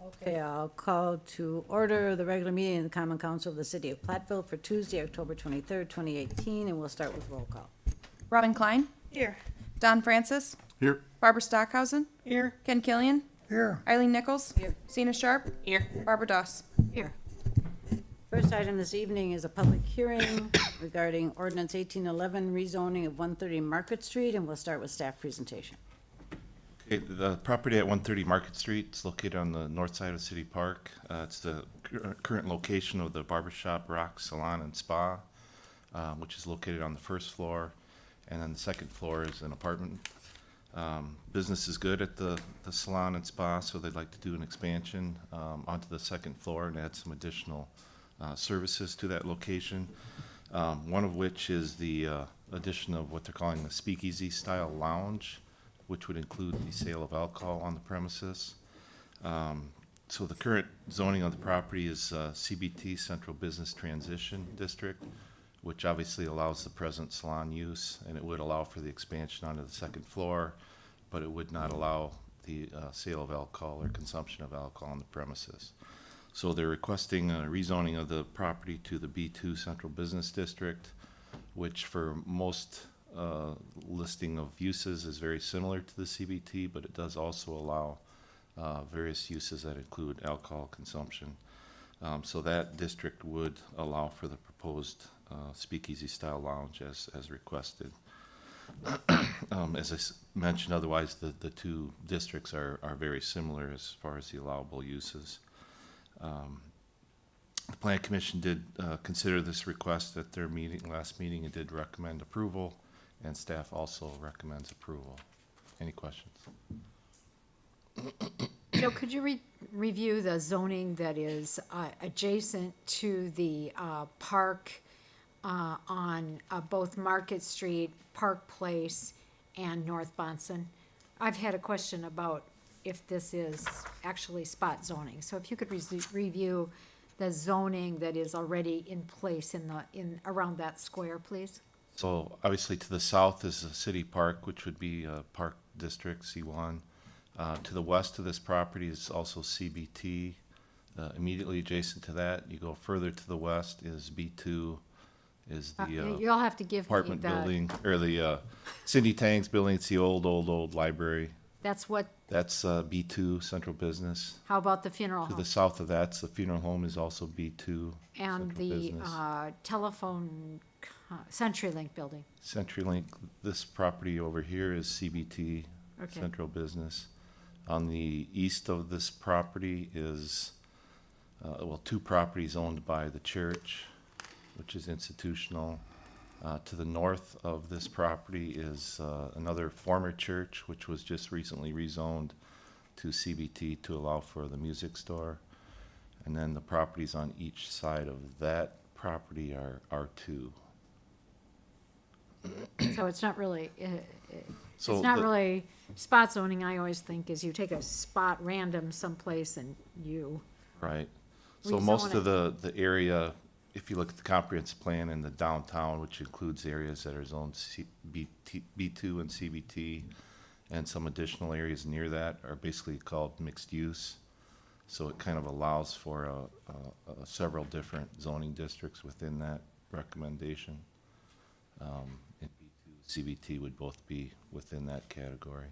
Okay, I'll call to order the regular meeting of the Common Council of the City of Platteville for Tuesday, October 23rd, 2018, and we'll start with roll call. Robin Klein. Here. Don Francis. Here. Barbara Stockhausen. Here. Ken Killian. Here. Eileen Nichols. Here. Sina Sharp. Here. Barbara Doss. Here. First item this evening is a public hearing regarding ordinance 1811 rezoning of 130 Market Street, and we'll start with staff presentation. Okay, the property at 130 Market Street is located on the north side of City Park. It's the current location of the Barbershop Rock Salon and Spa, which is located on the first floor, and then the second floor is an apartment. Business is good at the salon and spa, so they'd like to do an expansion onto the second floor and add some additional services to that location. One of which is the addition of what they're calling the speakeasy style lounge, which would include the sale of alcohol on the premises. So the current zoning of the property is CBT, Central Business Transition District, which obviously allows the present salon use, and it would allow for the expansion onto the second floor, but it would not allow the sale of alcohol or consumption of alcohol on the premises. So they're requesting a rezoning of the property to the B2 Central Business District, which for most listing of uses is very similar to the CBT, but it does also allow various uses that include alcohol consumption. So that district would allow for the proposed speakeasy style lounge as requested. As I mentioned, otherwise the two districts are very similar as far as the allowable uses. The Plan Commission did consider this request at their last meeting, and did recommend approval, and staff also recommends approval. Any questions? Joe, could you review the zoning that is adjacent to the park on both Market Street, Park Place, and North Bonson? I've had a question about if this is actually spot zoning. So if you could review the zoning that is already in place in around that square, please. So obviously to the south is the city park, which would be Park District C1. To the west of this property is also CBT. Immediately adjacent to that, you go further to the west is B2, is the You'll have to give me apartment the, building, or the Cindy Tang's building. It's the old library. that's what, That's B2 Central Business. how about the funeral To home? the south of that's the funeral home is also B2 And Central the Business. telephone, CenturyLink building. CenturyLink, this property over here is CBT Okay. Central Business. On the east of this property is, two properties owned by the church, which is institutional. To the north of this property is another former church, which was just recently rezoned to CBT to allow for the music store. And then the properties on each side of that property are R2. So it's not really, So it's not the- really spot zoning. I always think is you take a spot random someplace and you, Right. So most rezone of the area, if you look at the comprehensive plan in the downtown, which includes areas that are zoned B2 and CBT, and some additional areas near that are basically called mixed use. So it kind of allows for several different zoning districts within that recommendation. And B2, CBT would both be within that category.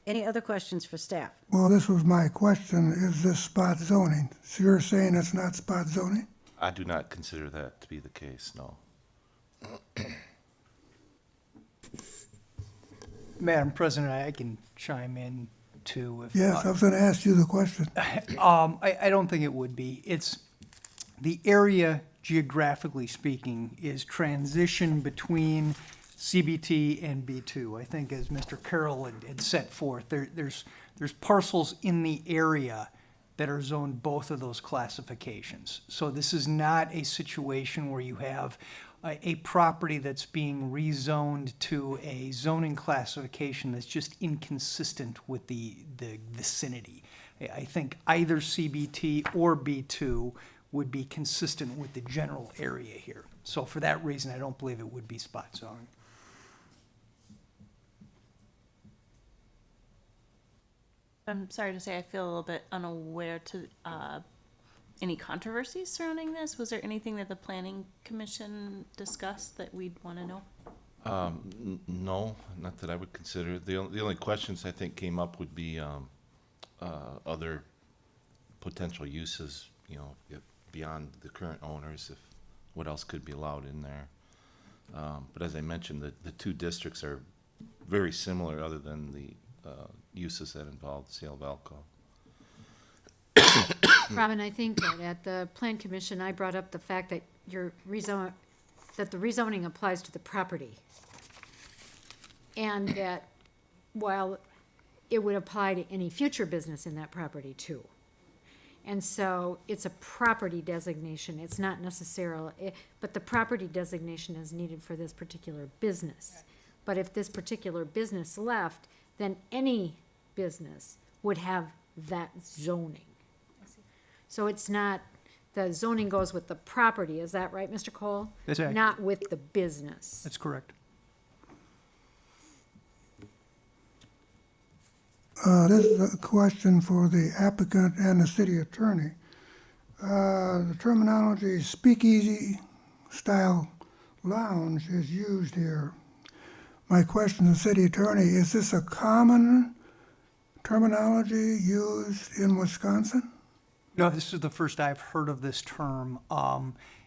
Any other questions for staff? Well, this was my question, is this spot zoning? So you're saying it's not spot zoning? I do not consider that to be the case, no. Madam President, I can chime in too. If, Yes, I was gonna ask you the question. I don't think it would be. It's, the area, geographically speaking, is transition between CBT and B2. I think as Mr. Carroll had set forth, there's parcels in the area that are zoned both of those classifications. So this is not a situation where you have a property that's being rezoned to a zoning classification that's just inconsistent with the vicinity. I think either CBT or B2 would be consistent with the general area here. So for that reason, I don't believe it would be spot zoning. I'm sorry to say, I feel a little bit unaware to any controversies surrounding this. Was there anything that the planning commission discussed that we'd want to know? No, not that I would consider. The only questions I think came up would be other potential uses, you know, beyond the current owners, if what else could be allowed in there. But as I mentioned, the two districts are very similar, other than the uses that involve the sale of alcohol. Robin, I think that at the Plan Commission, I brought up the fact that that the rezoning applies to the property. And that while it would apply to any future business in that property too. And so it's a property designation, it's not necessarily, but the property designation is needed for this particular business. But if this particular business left, then any business would have that zoning. So it's not, the zoning goes with the property, is that right, Mr. Cole? That's accurate. Not with the business. That's correct. This is a question for the applicant and the city attorney. The terminology speakeasy style lounge is used here. My question to the city attorney, is this a common terminology used in Wisconsin? No, this is the first I've heard of this term.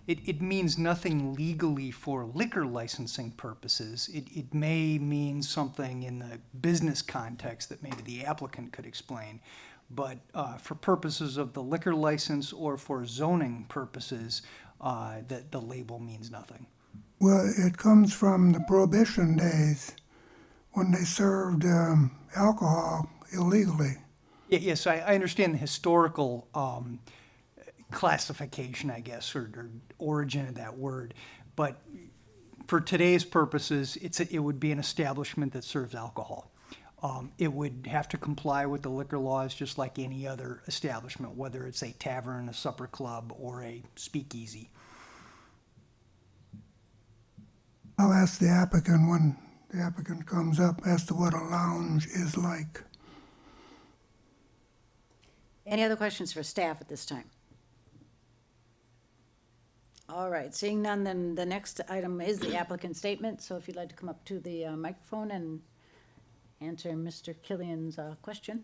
It means nothing legally for liquor licensing purposes. It may mean something in the business context that maybe the applicant could explain. But for purposes of the liquor license or for zoning purposes, the label means nothing. Well, it comes from the Prohibition days when they served alcohol illegally. Yes, I understand the historical classification, I guess, or origin of that word. But for today's purposes, it would be an establishment that serves alcohol. It would have to comply with the liquor laws just like any other establishment, whether it's a tavern, a supper club, or a speakeasy. I'll ask the applicant when the applicant comes up as to what a lounge is like. Any other questions for staff at this time? All right, seeing none, then the next item is the applicant's statement. So if you'd like to come up to the microphone and answer Mr. Killian's question.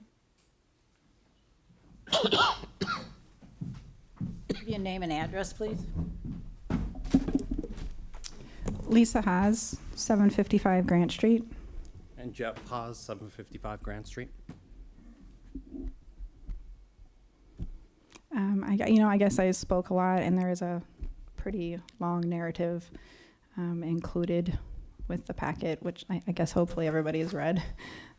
Give your name and address, please. Lisa Haas, 755 Grant Street. And Jeff Haas, 755 Grant Street. I guess I spoke a lot, and there is a pretty long narrative included with the packet, which I guess hopefully everybody has read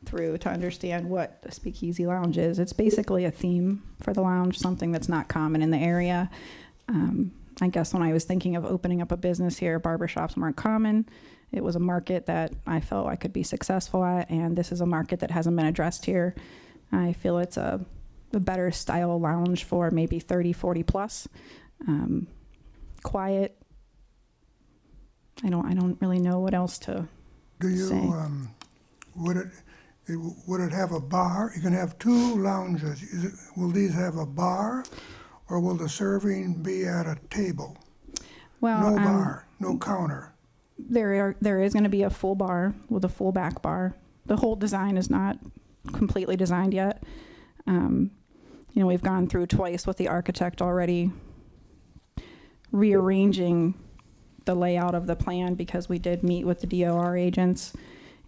through to understand what a speakeasy lounge is. It's basically a theme for the lounge, something that's not common in the area. I guess when I was thinking of opening up a business here, barbershops weren't common. It was a market that I felt I could be successful at, and this is a market that hasn't been addressed here. I feel it's a better style lounge for maybe 30, 40 plus. Quiet. I don't really know what else to Do you, say. would it have a bar? You can have two lounges. Will these have a bar, or will the serving be at a table? Well, No bar, no counter. there is going to be a full bar with a full back bar. The whole design is not completely designed yet. We've gone through twice with the architect already, rearranging the layout of the plan because we did meet with the DOR agents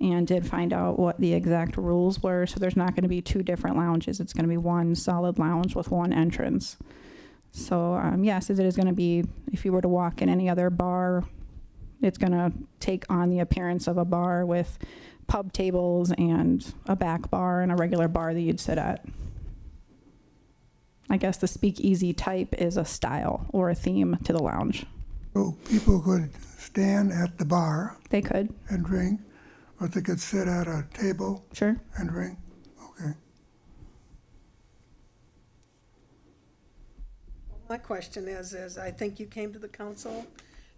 and did find out what the exact rules were. So there's not going to be two different lounges. It's going to be one solid lounge with one entrance. So yes, it is going to be, if you were to walk in any other bar, it's going to take on the appearance of a bar with pub tables and a back bar and a regular bar that you'd sit at. I guess the speakeasy type is a style or a theme to the lounge. So people could stand at the bar They could, and drink, or they could sit at a table sure. and drink. Okay. My question is I think you came to the council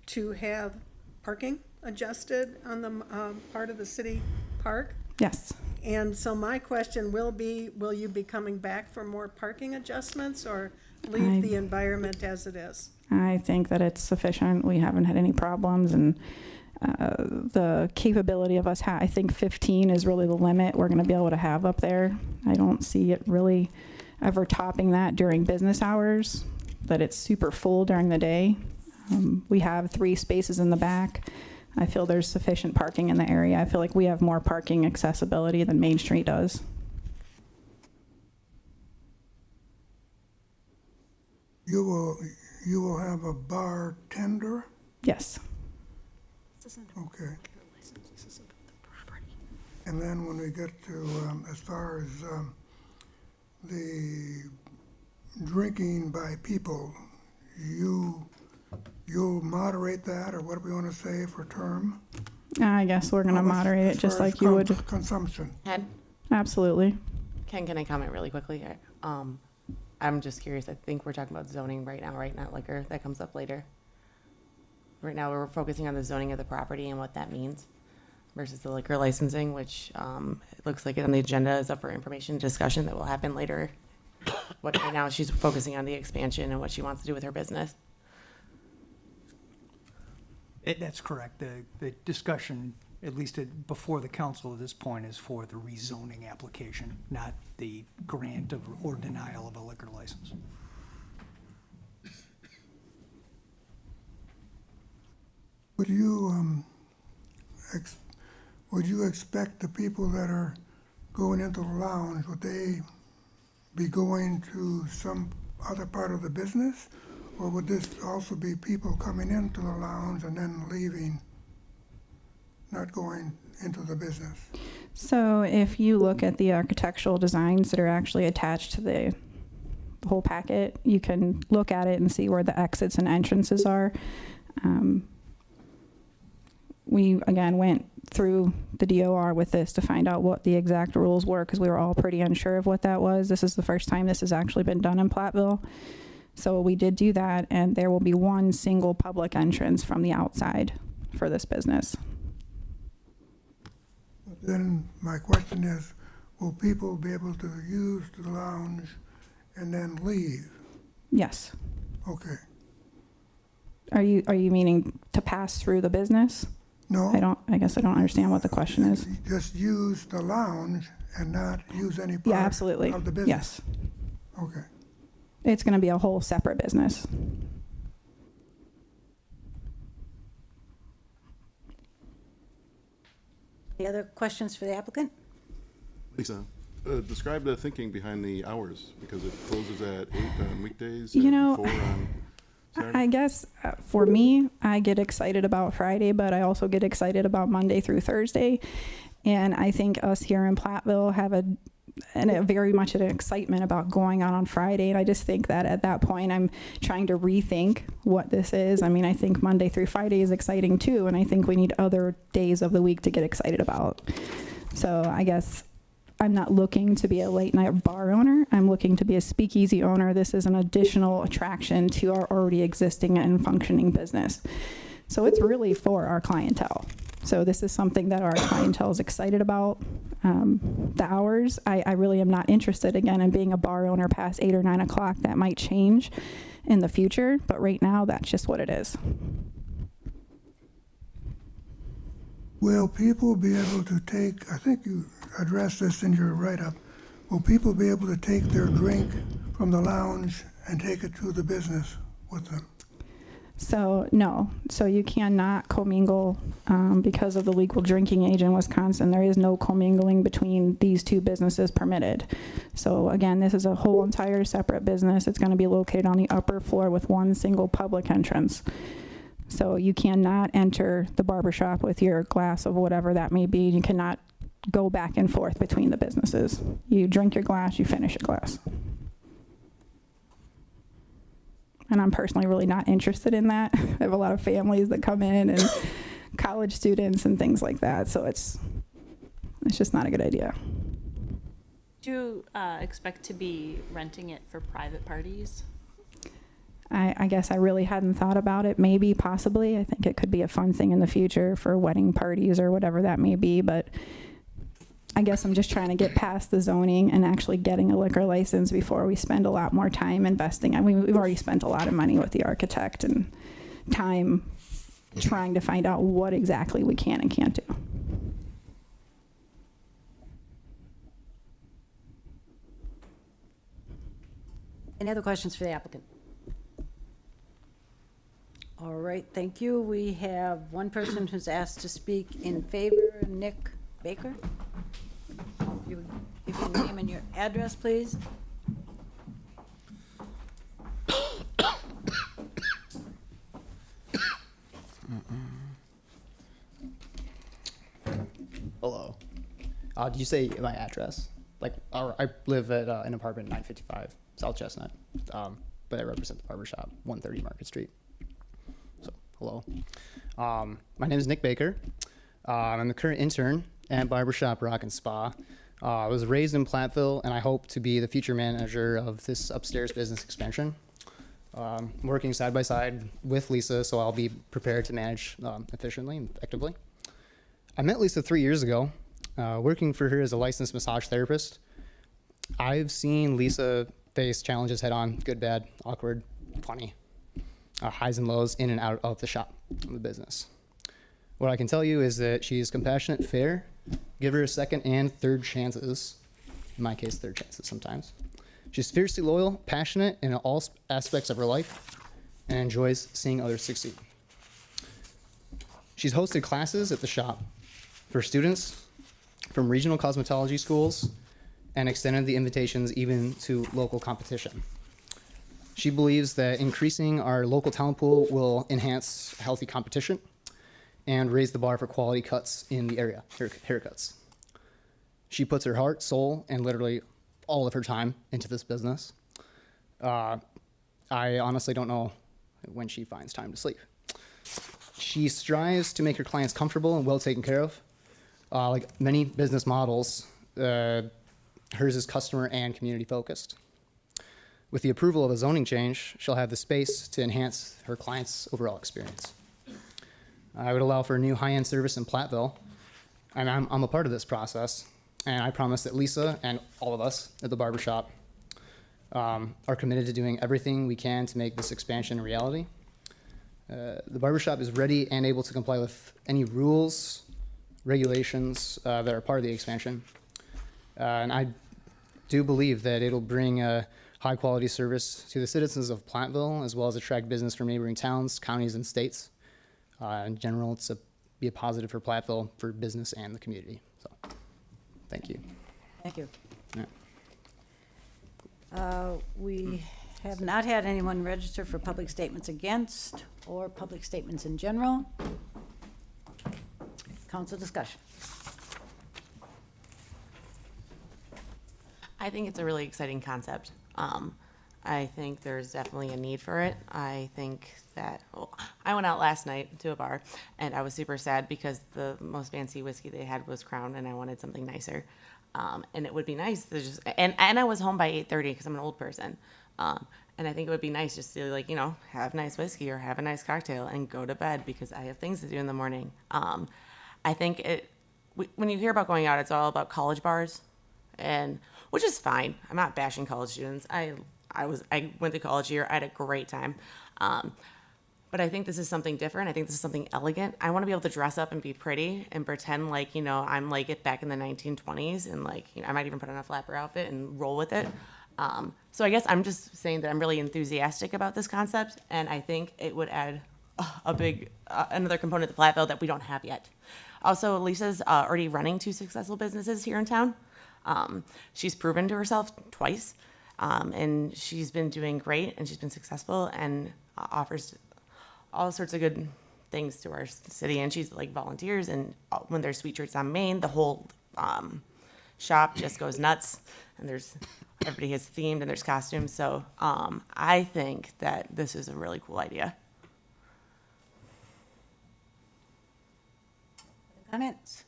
to have parking adjusted on the part of the city park. Yes. And so my question will be, will you be coming back for more parking adjustments or leave the environment as it is? I think that it's sufficient. We haven't had any problems, and the capability of us, I think 15 is really the limit we're going to be able to have up there. I don't see it really ever topping that during business hours, that it's super full during the day. We have 3 spaces in the back. I feel there's sufficient parking in the area. I feel like we have more parking accessibility than Main Street does. You will have a bartender? Yes. Okay. And then when we get to, as far as the drinking by people, you'll moderate that, or what do we want to say for term? I guess we're going to moderate it just like you would. Consumption. Ken, Absolutely. can I comment really quickly? I'm just curious. I think we're talking about zoning right now, right? Not liquor. That comes up later. Right now, we're focusing on the zoning of the property and what that means versus the liquor licensing, which it looks like on the agenda is up for information discussion that will happen later. But right now, she's focusing on the expansion and what she wants to do with her business. That's correct. The discussion, at least before the council at this point, is for the rezoning application, not the grant of or denial of a liquor license. Would you expect the people that are going into the lounge, would they be going to some other part of the business? Or would this also be people coming into the lounge and then leaving, not going into the business? So if you look at the architectural designs that are actually attached to the whole packet, you can look at it and see where the exits and entrances are. We, again, went through the DOR with this to find out what the exact rules were, because we were all pretty unsure of what that was. This is the first time this has actually been done in Platteville. So we did do that, and there will be one single public entrance from the outside for this business. Then my question is, will people be able to use the lounge and then leave? Yes. Okay. Are you meaning to pass through the business? No? I guess I don't understand what the question is. Just use the lounge and not use any Yeah, part absolutely. of the business? Yes. Okay. It's going to be a whole separate business. Any other questions for the applicant? Lisa, describe the thinking behind the hours, because it closes at 8 on weekdays You and know, 4 on Saturday. I guess for me, I get excited about Friday, but I also get excited about Monday through Thursday. And I think us here in Platteville have a very much an excitement about going out on Friday. And I just think that at that point, I'm trying to rethink what this is. I mean, I think Monday through Friday is exciting too. And I think we need other days of the week to get excited about. So I guess I'm not looking to be a late night bar owner. I'm looking to be a speakeasy owner. This is an additional attraction to our already existing and functioning business. So it's really for our clientele. So this is something that our clientele is excited about. The hours, I really am not interested, again, in being a bar owner past 8 or 9 o'clock. That might change in the future, but right now, that's just what it is. Will people be able to take, I think you addressed this in your write-up, will people be able to take their drink from the lounge and take it to the business with them? So, no. So you cannot commingle because of the legal drinking age in Wisconsin. There is no commingling between these two businesses permitted. So again, this is a whole entire separate business. It's going to be located on the upper floor with one single public entrance. So you cannot enter the barbershop with your glass of whatever that may be. You cannot go back and forth between the businesses. You drink your glass, you finish your glass. And I'm personally really not interested in that. I have a lot of families that come in and college students and things like that. So it's just not a good idea. Do you expect to be renting it for private parties? I guess I really hadn't thought about it. Maybe, possibly. I think it could be a fun thing in the future for wedding parties or whatever that may be. But I guess I'm just trying to get past the zoning and actually getting a liquor license before we spend a lot more time investing. I mean, we've already spent a lot of money with the architect and time trying to find out what exactly we can and can't do. Any other questions for the applicant? All right, thank you. We have one person who's asked to speak in favor, Nick Baker. If you would give your name and your address, please. Hello. Did you say my address? Like, I live at an apartment 955 South Chestnut, but I represent the barbershop, 130 Market Street. So, hello. My name is Nick Baker. I'm the current intern at Barbershop Rock and Spa. I was raised in Platteville, and I hope to be the future manager of this upstairs business expansion. Working side by side with Lisa, so I'll be prepared to manage efficiently and effectively. I met Lisa 3 years ago, working for her as a licensed massage therapist. I've seen Lisa face challenges head on, good, bad, awkward, funny, highs and lows in and out of the shop, of the business. What I can tell you is that she's compassionate, fair, give her a second and third chances, in my case, third chances sometimes. She's fiercely loyal, passionate in all aspects of her life, and enjoys seeing others succeed. She's hosted classes at the shop for students from regional cosmetology schools and extended the invitations even to local competition. She believes that increasing our local talent pool will enhance healthy competition and raise the bar for quality cuts in the area, haircuts. She puts her heart, soul, and literally all of her time into this business. I honestly don't know when she finds time to sleep. She strives to make her clients comfortable and well taken care of. Like many business models, hers is customer and community focused. With the approval of a zoning change, she'll have the space to enhance her clients' overall experience. I would allow for a new high-end service in Platteville, and I'm a part of this process. And I promise that Lisa and all of us at the barbershop are committed to doing everything we can to make this expansion a reality. The barbershop is ready and able to comply with any rules, regulations that are part of the expansion. And I do believe that it'll bring a high-quality service to the citizens of Platteville, as well as attract business from neighboring towns, counties, and states. In general, it's be a positive for Platteville, for business and the community. So, thank you. Thank you. Yeah. We have not had anyone register for public statements against or public statements in general. Council discussion. I think it's a really exciting concept. I think there's definitely a need for it. I think that I went out last night to a bar and I was super sad because the most fancy whiskey they had was Crown and I wanted something nicer. And it would be nice to just, and I was home by 8:30 because I'm an old person. And I think it would be nice just to, like, you know, have nice whiskey or have a nice cocktail and go to bed because I have things to do in the morning. I think when you hear about going out, it's all about college bars, and which is fine. I'm not bashing college students. I went to college here. I had a great time. But I think this is something different. I think this is something elegant. I want to be able to dress up and be pretty and pretend like, you know, I'm like it back in the 1920s, and like, you know, I might even put on a flapper outfit and roll with it. So I guess I'm just saying that I'm really enthusiastic about this concept, and I think it would add a big another component to Platteville that we don't have yet. Also, Lisa's already running 2 successful businesses here in town. She's proven to herself twice, and she's been doing great, and she's been successful, and offers all sorts of good things to our city. And she's like volunteers, and when there's sweet treats on Main, the whole shop just goes nuts, and everybody is themed and there's costumes. So I think that this is a really cool idea. Comments?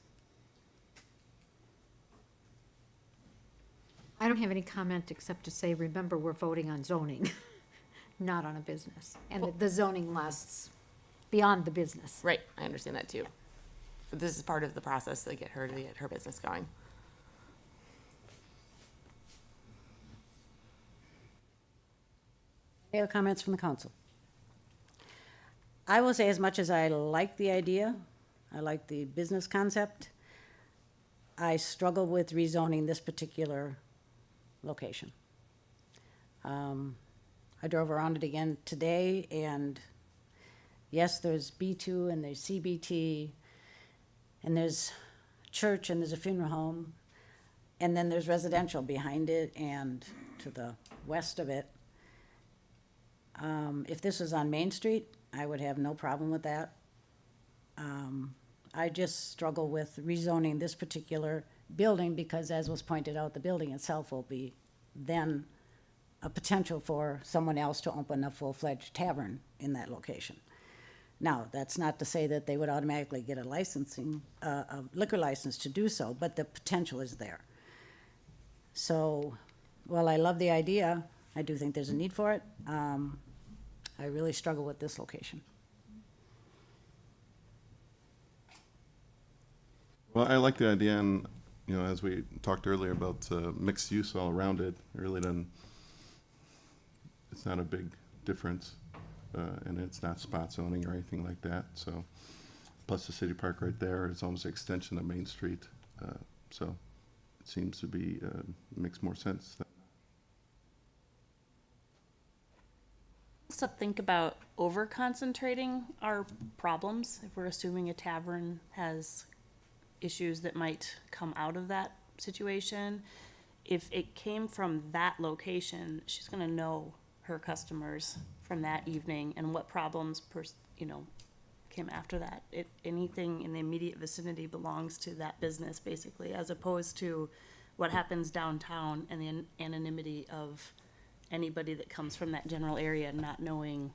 I don't have any comment except to say, remember, we're voting on zoning, not on a business. And the zoning lasts beyond the business. Right, I understand that too. But this is part of the process to get her business going. Any other comments from the council? I will say, as much as I like the idea, I like the business concept, I struggle with rezoning this particular location. I drove around it again today, and yes, there's B2 and there's CBT, and there's church and there's a funeral home, and then there's residential behind it and to the west of it. If this was on Main Street, I would have no problem with that. I just struggle with rezoning this particular building because, as was pointed out, the building itself will be then a potential for someone else to open a full-fledged tavern in that location. Now, that's not to say that they would automatically get a liquor license to do so, but the potential is there. So, while I love the idea, I do think there's a need for it. I really struggle with this location. Well, I like the idea, and, as we talked earlier about mixed use all around it, it's not a big difference, and it's not spot zoning or anything like that, so. Plus the city park right there is almost an extension of Main Street, so it seems to be, makes more sense. Also think about over concentrating our problems. If we're assuming a tavern has issues that might come out of that situation, if it came from that location, she's gonna know her customers from that evening and what problems came after that. Anything in the immediate vicinity belongs to that business, basically, as opposed to what happens downtown and the anonymity of anybody that comes from that general area not knowing,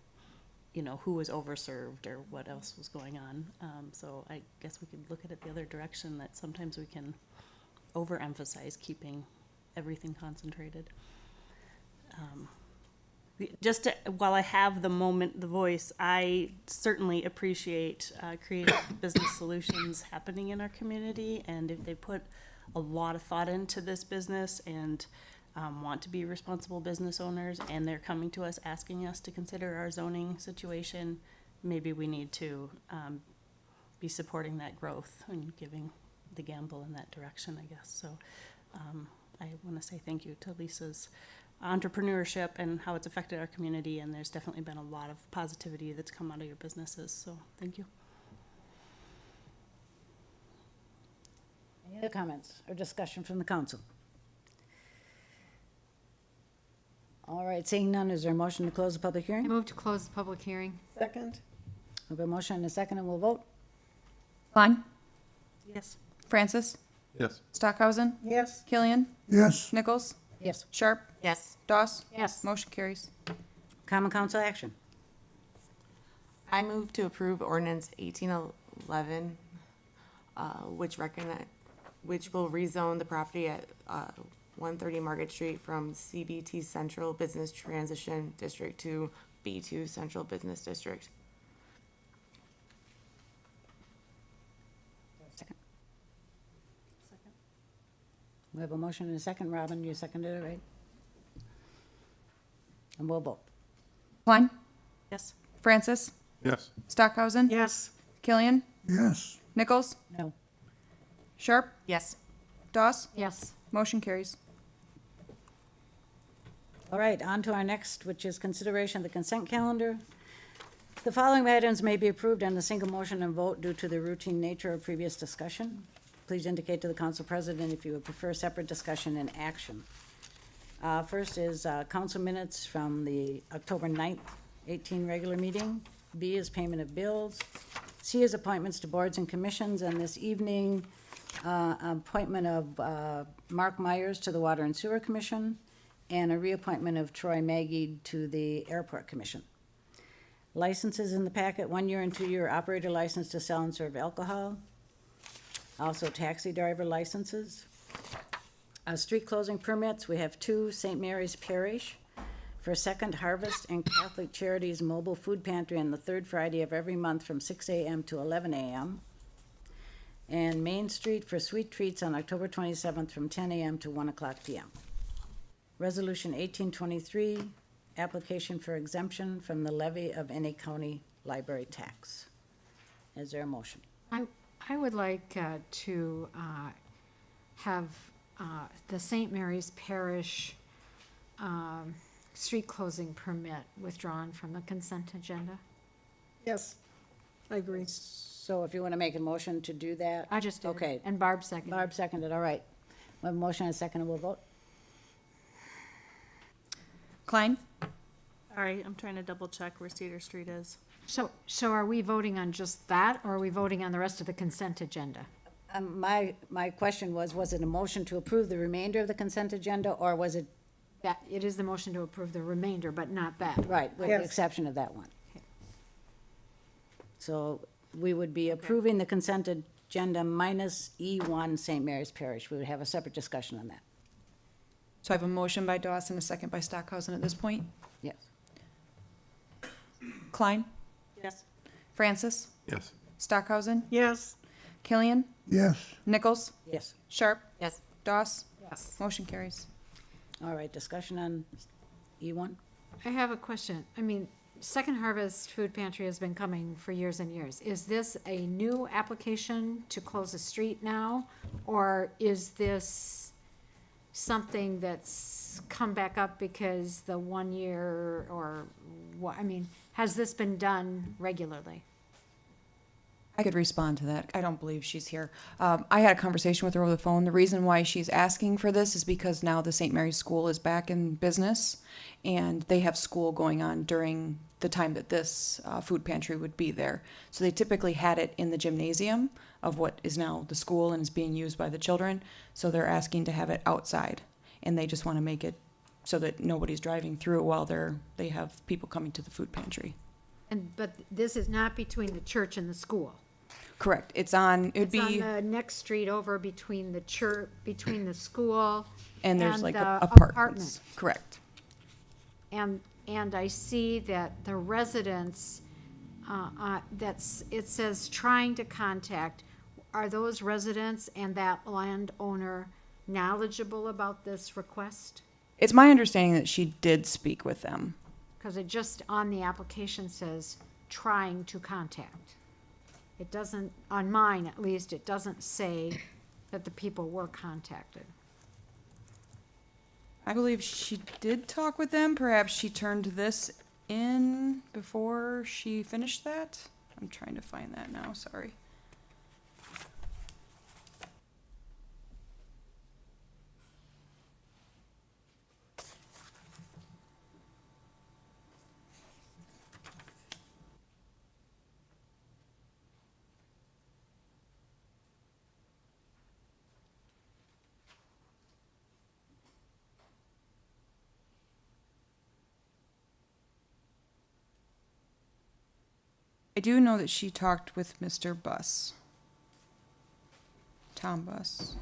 who was overserved or what else was going on. So I guess we could look at it the other direction, that sometimes we can overemphasize keeping everything concentrated. While I have the voice, I certainly appreciate creative business solutions happening in our community, and if they put a lot of thought into this business and want to be responsible business owners, and they're coming to us asking us to consider our zoning situation, maybe we need to be supporting that growth and giving the gamble in that direction, I guess. So I want to say thank you to Lisa's entrepreneurship and how it's affected our community, and there's definitely been a lot of positivity that's come out of your businesses, so thank you. Any other comments or discussion from the council? All right, seeing none, is there a motion to close the public I hearing? move to close the public hearing. Second? We have a motion and a second, and we'll vote. Klein, Yes. Francis, Yes. Stockhausen, Yes. Killian, Yes, Nichols, Yes. Sharp, Yes. Doss. Yes. Motion carries. Common council action. I move to approve ordinance 1811, which will rezone the property at 130 Market Street from CBT Central Business Transition District to B2 Central Business District. Second. We have a motion and a second. Robin, you seconded it, right? And we'll vote. Klein, Yes. Francis, Yes. Stockhausen, Yes. Killian, yes, Nichols, No. Sharp, Yes. Doss. Yes. Motion carries. All right, on to our next, which is consideration of the consent calendar. The following items may be approved on a single motion and vote due to the routine nature of previous discussion. Please indicate to the council president if you would prefer separate discussion and action. First is council minutes from the October 9th, 18 regular meeting. B is payment of bills. C is appointments to boards and commissions, and this evening, appointment of Mark Myers to the Water and Sewer Commission, and a reappointment of Troy Maggie to the Airport Commission. Licenses in the packet, 1-year and 2-year operator license to sell and serve alcohol. Also taxi driver licenses. Street closing permits, we have 2, St. Mary's Parish for Second Harvest and Catholic Charities Mobile Food Pantry on the third Friday of every month from 6 a.m. to 11 a.m. And Main Street for Sweet Treats on October 27th from 10 a.m. to 1 o'clock p.m. Resolution 1823, application for exemption from the levy of any county library tax. Is there a motion? I would like to have the St. Mary's Parish street closing permit withdrawn from the consent agenda. Yes, I agree. So if you want to make a motion to do that? I just did. Okay. And Barb seconded. Barb seconded, all right. We have a motion and a second, and we'll vote. Klein, All right, I'm trying to double check where Cedar Street is. So are we voting on just that, or are we voting on the rest of the consent agenda? My question was it a motion to approve the remainder of the consent agenda, or was it, That, it is the motion to approve the remainder, but not that. right, with the Yes. exception of that one? So we would be approving the consent agenda minus E1 St. Mary's Parish. We would have a separate discussion on that. so I have a motion by Doss and a second by Stockhausen at this point. Yes. Klein, Yes. Francis, Yes. Stockhausen, Yes, Killian, Yes, Nichols, Yes. Sharp, Yes. Doss, Yes. motion carries. All right, discussion on E1? I have a question. I mean, Second Harvest Food Pantry has been coming for years and years. Is this a new application to close a street now? Or is this something that's come back up because the 1 year or what? I mean, has this been done regularly? I could respond to that. I don't believe she's here. I had a conversation with her over the phone. The reason why she's asking for this is because now the St. Mary's School is back in business, and they have school going on during the time that this food pantry would be there. So they typically had it in the gymnasium of what is now the school and is being used by the children. So they're asking to have it outside, and they just want to make it so that nobody's driving through while they have people coming to the food pantry. But this is not between the church and the school. Correct. It's on. It'd It's on be the next street over between the church, between the school and there's and like the apartments. apartment. Correct. And I see that the residents, it says trying to contact, are those residents and that landowner knowledgeable about this request? It's my understanding that she did speak with them. Because it just on the application says trying to contact. It doesn't, on mine at least, it doesn't say that the people were contacted. I believe she did talk with them. Perhaps she turned this in before she finished that. I'm trying to find that now. Sorry. I do know that she talked with Mr. Buss. Tom Buss.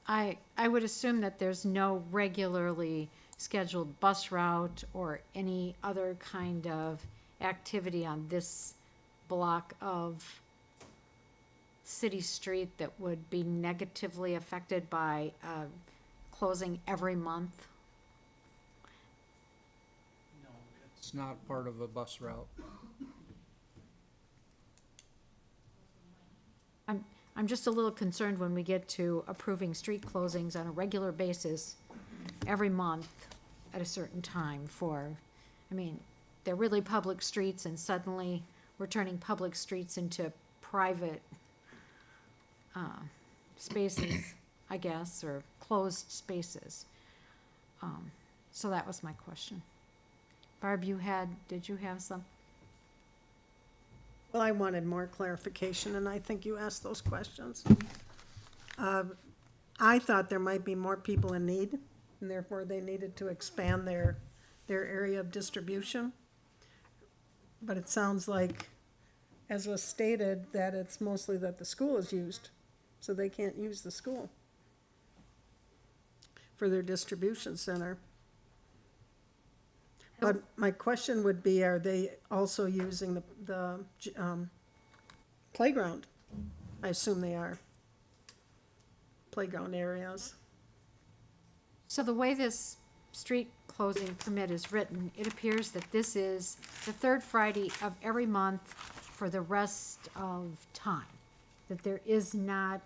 I would assume that there's no regularly scheduled bus route or any other kind of activity on this block of city street that would be negatively affected by closing every month. It's not part of a bus route. I'm just a little concerned when we get to approving street closings on a regular basis every month at a certain time for, I mean, they're really public streets and suddenly we're turning public streets into private spaces, I guess, or closed spaces. So that was my question. Barb, did you have some? well, I wanted more clarification, and I think you asked those questions. I thought there might be more people in need, and therefore they needed to expand their area of distribution. But it sounds like, as was stated, that it's mostly that the school is used, so they can't use the school for their distribution center. But my question would be, are they also using the playground? I assume they are. Playground areas. So the way this street closing permit is written, it appears that this is the third Friday of every month for the rest of time. That there is not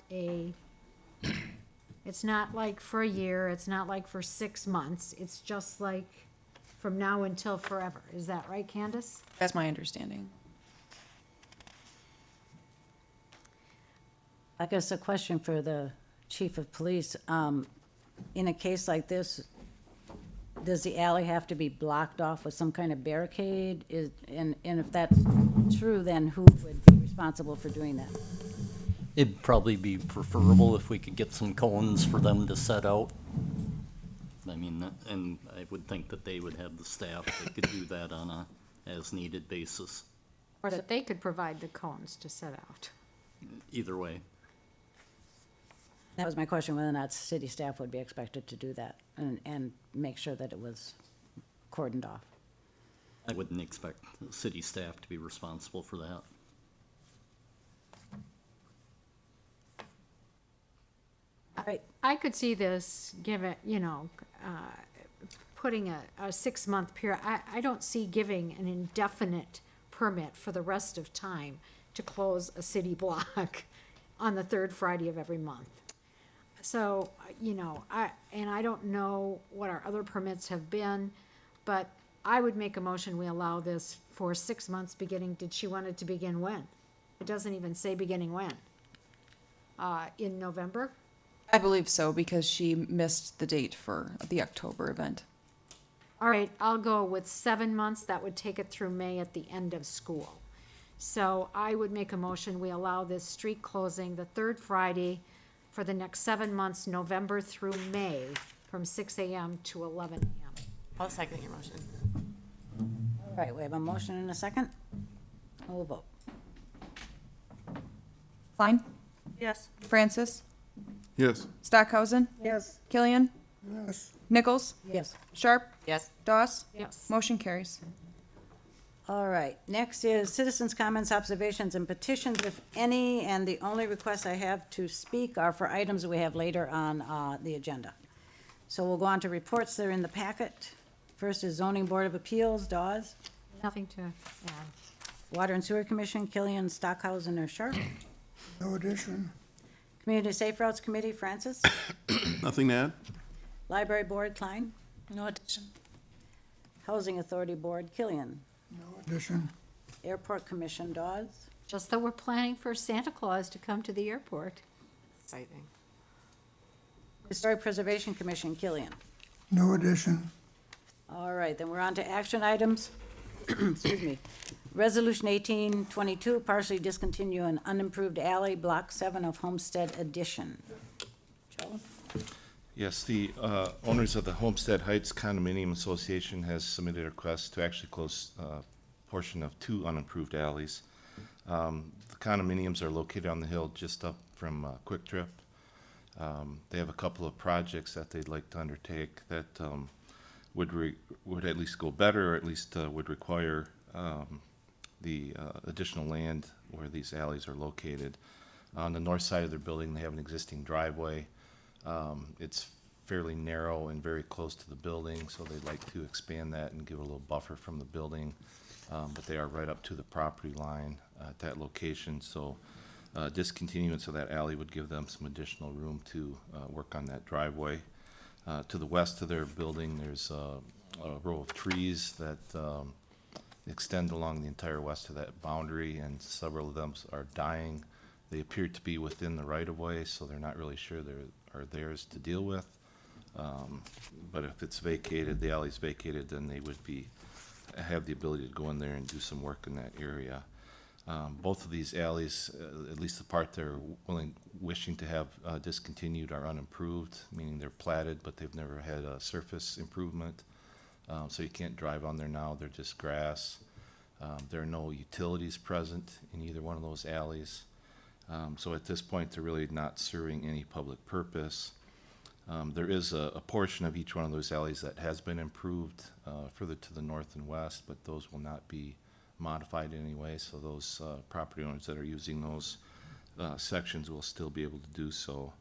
it's not like for a year, it's not like for 6 months, it's just like from now until forever. Is that right, Candace? That's my understanding. I guess a question for the chief of police. In a case like this, does the alley have to be blocked off with some kind of barricade? And if that's true, then who would be responsible for doing that? It'd probably be preferable if we could get some cones for them to set out. I mean, and I would think that they would have the staff that could do that on a as-needed basis. Or that they could provide the cones to set out? Either way. That was my question, whether or not city staff would be expected to do that and make sure that it was cordoned off. I wouldn't expect the city staff to be responsible for that. All right, I could see this, putting a 6-month period. I don't see giving an indefinite permit for the rest of time to close a city block on the third Friday of every month. So, I don't know what our other permits have been, but I would make a motion, we allow this for 6 months beginning, did she want it to begin when? It doesn't even say beginning when. In November? I believe so, because she missed the date for the October event. All right, I'll go with 7 months. That would take it through May at the end of school. So I would make a motion, we allow this street closing the third Friday for the next 7 months, November through May, from 6 a.m. to 11 a.m. I'll second your motion. all right, we have a motion and a second. We'll vote. Klein? Yes. Francis? Yes. Stockhausen? Yes. Killian? Yes. Nichols? Yes. Sharp? Yes. Doss? Yes. Motion carries. All right, next is citizens' comments, observations, and petitions, if any, and the only requests I have to speak are for items we have later on the agenda. So we'll go on to reports that are in the packet. First is Zoning Board of Appeals, Dawes. Nothing to add. Water and Sewer Commission, Killian, Stockhausen, or Sharp. No addition. Community Safe Routes Committee, Francis. Nothing to add? Library Board, Klein. No addition. Housing Authority Board, Killian. No addition. Airport Commission, Dawes. Just that we're planning for Santa Claus to come to the airport. Exciting. Historic Preservation Commission, Killian. No addition. All right, then we're on to action items. Excuse me. Resolution 1822, partially discontinue an unimproved alley, Block 7 of Homestead Edition. Joe? Yes, the owners of the Homestead Heights Condominium Association has submitted a request to actually close a portion of 2 unimproved alleys. The condominiums are located on the hill just up from Quick Trip. They have a couple of projects that they'd like to undertake that would at least go better, or at least would require the additional land where these alleys are located. On the north side of their building, they have an existing driveway. It's fairly narrow and very close to the building, so they'd like to expand that and give a little buffer from the building. But they are right up to the property line at that location, so discontinuance of that alley would give them some additional room to work on that driveway. To the west of their building, there's a row of trees that extend along the entire west of that boundary, and several of them are dying. They appear to be within the right-of-way, so they're not really sure they are theirs to deal with. But if it's vacated, the alley's vacated, then they would have the ability to go in there and do some work in that area. Both of these alleys, at least the part they're wishing to have discontinued, are unimproved, meaning they're platted, but they've never had a surface improvement. So you can't drive on there now, they're just grass. There are no utilities present in either one of those alleys. So at this point, they're really not serving any public purpose. There is a portion of each one of those alleys that has been improved further to the north and west, but those will not be modified in any way, so those property owners that are using those sections will still be able to do so.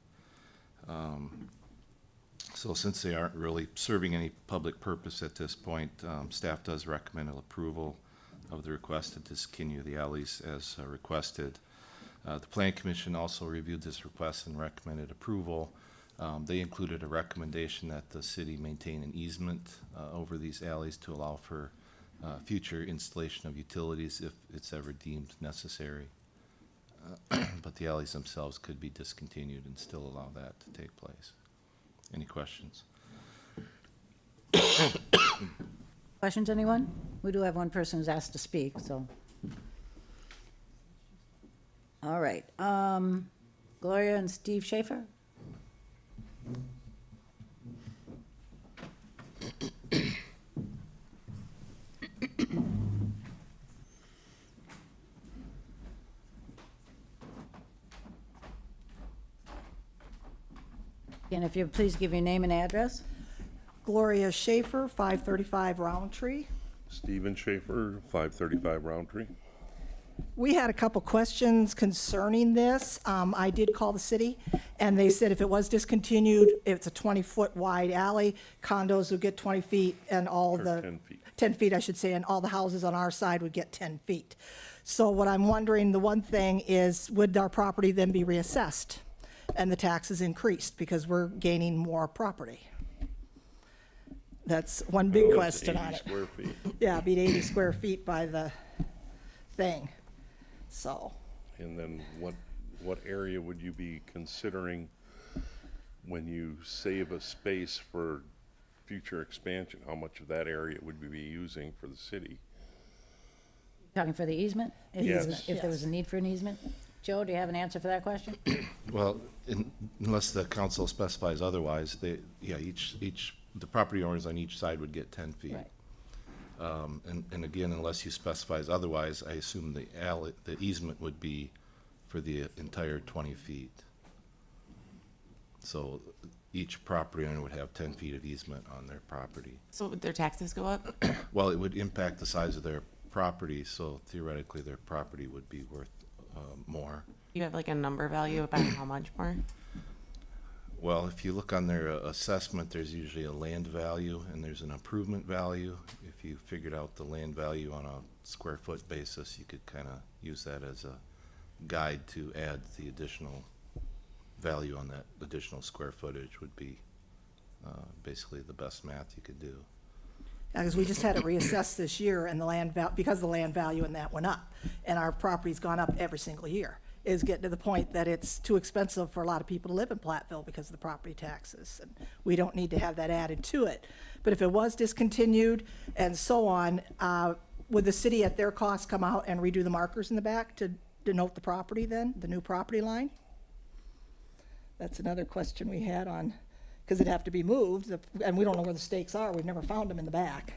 So since they aren't really serving any public purpose at this point, staff does recommend approval of the request to discontinue the alleys as requested. The Plan Commission also reviewed this request and recommended approval. They included a recommendation that the city maintain an easement over these alleys to allow for future installation of utilities if it's ever deemed necessary. But the alleys themselves could be discontinued and still allow that to take place. Any questions? Questions, anyone? We do have one person who's asked to speak, so. All right, Gloria and Steve Schaefer? And if you please give your name and address? Gloria Schaefer, 535 Roundtree. Stephen Schaefer, 535 Roundtree. We had a couple questions concerning this. I did call the city, and they said if it was discontinued, it's a 20-foot wide alley, condos would get 20 feet, and all Or the... 10 feet. 10 feet, I should say, and all the houses on our side would get 10 feet. So what I'm wondering, the one thing is, would our property then be reassessed and the taxes increased because we're gaining more property? That's one big Well, it's question 80 on it. square feet. Yeah, it'd be 80 square feet by the thing, so. And then what area would you be considering when you save a space for future expansion? How much of that area would we be using for the city? Talking for the easement? Yes. If there was a need for an easement? Joe, do you have an answer for that question? Well, unless the council specifies otherwise, the property owners on each side would get 10 feet. Right. And again, unless you specifies otherwise, I assume the easement would be for the entire 20 feet. So each property owner would have 10 feet of easement on their property. So would their taxes go up? Well, it would impact the size of their property, so theoretically, their property would be worth more. You have like a number value about how much more? Well, if you look on their assessment, there's usually a land value and there's an improvement value. If you figured out the land value on a square foot basis, you could kind of use that as a guide to add the additional value on that additional square footage would be basically the best math you could do. Because we just had it reassessed this year, and because the land value and that went up, and our property's gone up every single year. Is getting to the point that it's too expensive for a lot of people to live in Platteville because of the property taxes, and we don't need to have that added to it. But if it was discontinued and so on, would the city at their cost come out and redo the markers in the back to denote the property then, the new property line? That's another question we had on, because it'd have to be moved, and we don't know where the stakes are. We've never found them in the back.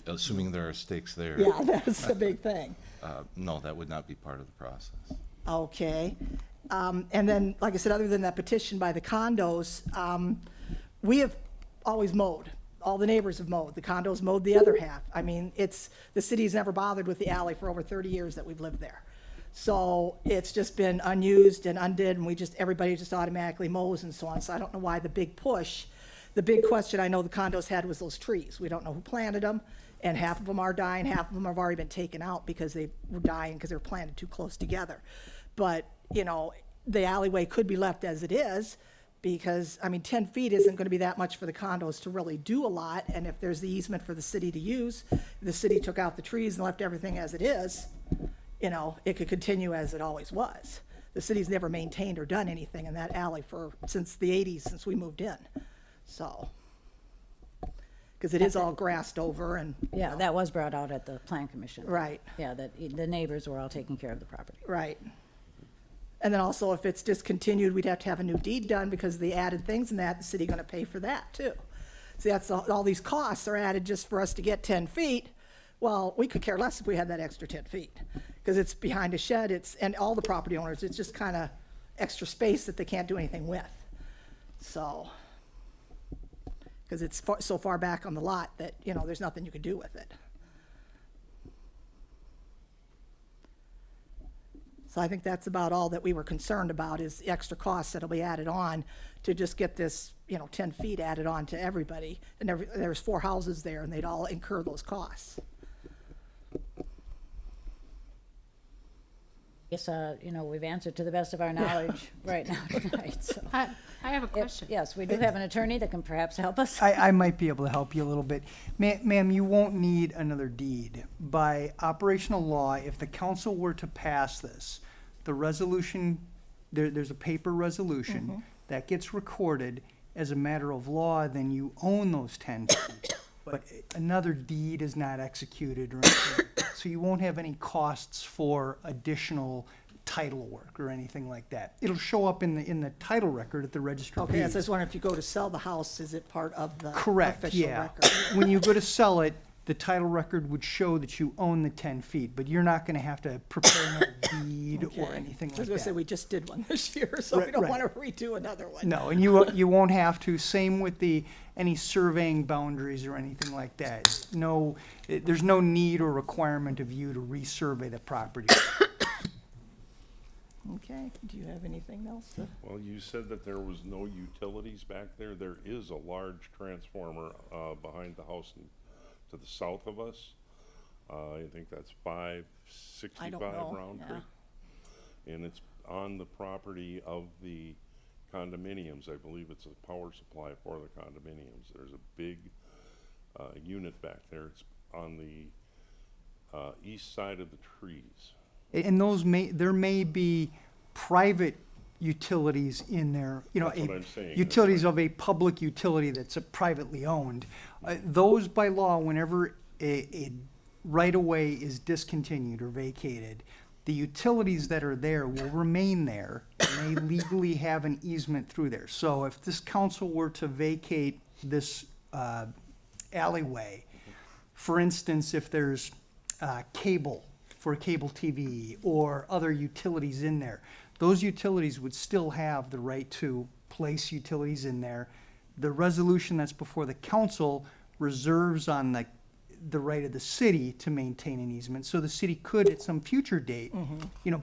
Assuming there are stakes there. Yeah, that's the big thing. No, that would not be part of the process. Okay. And then, like I said, other than that petition by the condos, we have always mowed. All the neighbors have mowed. The condos mowed the other half. I mean, the city's never bothered with the alley for over 30 years that we've lived there. So it's just been unused and undid, and everybody just automatically mows and so on. So I don't know why the big push. The big question I know the condos had was those trees. We don't know who planted them, and half of them are dying, half of them have already been taken out because they were dying because they were planted too close together. But, the alleyway could be left as it is because, 10 feet isn't going to be that much for the condos to really do a lot. And if there's the easement for the city to use, the city took out the trees and left everything as it is, it could continue as it always was. The city's never maintained or done anything in that alley since the 80s, since we moved in. So, because it is all grassed over and. Yeah, that was brought out at the Plan Commission. Right. Yeah, that the neighbors were all taking care of the property. Right. And then also, if it's discontinued, we'd have to have a new deed done because the added things in that, the city gonna pay for that too. See, that's all these costs are added just for us to get 10 feet. Well, we could care less if we had that extra 10 feet because it's behind a shed, and all the property owners, it's just kind of extra space that they can't do anything with. So, because it's so far back on the lot that, there's nothing you can do with it. So I think that's about all that we were concerned about, is the extra costs that'll be added on to just get this, 10 feet added on to everybody. And there's 4 houses there, and they'd all incur those costs. Yes, we've answered to the best of our knowledge right now tonight, so. I have a question. Yes, we do have an attorney that can perhaps help us. I might be able to help you a little bit. Ma'am, you won't need another deed. By operational law, if the council were to pass this, the resolution, there's a paper resolution that gets recorded as a matter of law, then you own those 10 feet. But another deed is not executed or anything. So you won't have any costs for additional title work or anything like that. It'll show up in the title record at the register of Okay, so I deeds. was wondering if you go to sell the house, is it part of the Correct, official yeah. record? When you go to sell it, the title record would show that you own the 10 feet, but you're not gonna have to prepare a deed or Okay. anything I was like gonna say, that. we just did one this year, so we Right, don't right. wanna redo another one. No, and you won't have to. Same with any surveying boundaries or anything like that. No, there's no need or requirement of you to resurvey the property. Okay, do you have anything else? Well, you said that there was no utilities back there. There is a large transformer, behind the house to the south of us. I think that's 565 know, Roundtree. And it's on the property of the condominiums. I believe it's a power supply for the condominiums. There's a big, unit back there. It's on the, east side of the trees. And there may be private utilities in there, That's what I'm saying. utilities of a public utility that's privately owned. Those by law, whenever a right-of-way is discontinued or vacated, the utilities that are there will remain there, and they legally have an easement through there. So if this council were to vacate this alleyway, for instance, if there's cable for cable TV or other utilities in there, those utilities would still have the right to place utilities in there. The resolution that's before the council reserves on the right of the city to maintain an easement. So the city could, at some future date,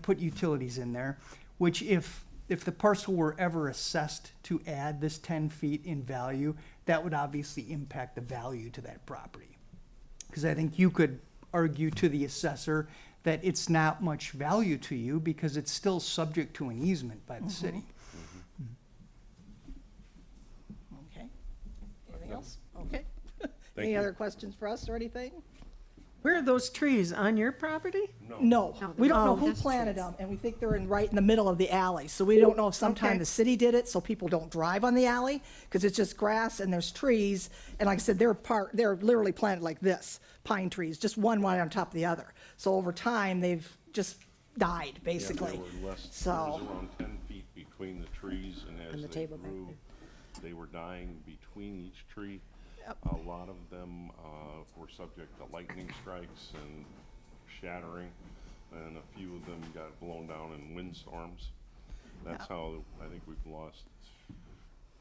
put utilities in there, which if the parcel were ever assessed to add this 10 feet in value, that would obviously impact the value to that property. Because I think you could argue to the assessor that it's not much value to you because it's still subject to an easement by the city. Okay. Anything else? Okay. Thank Any you. other questions for us or anything? Where are those trees, on your property? No, we don't know Oh, who that's planted trees. them, and we think they're right in the middle of the alley. So we don't know if sometime Okay. the city did it, so people don't drive on the alley, because it's just grass and there's trees. And like I said, they're literally planted like this, pine trees, just one right on top of the other. So over time, they've just died, Yeah, basically. there were less, there So- was around 10 feet between the trees, and And as the they table back grew, they were dying between each tree. Yep. A lot of them were subject to lightning strikes and shattering, and a few of them got blown down in windstorms. That's how I think we've lost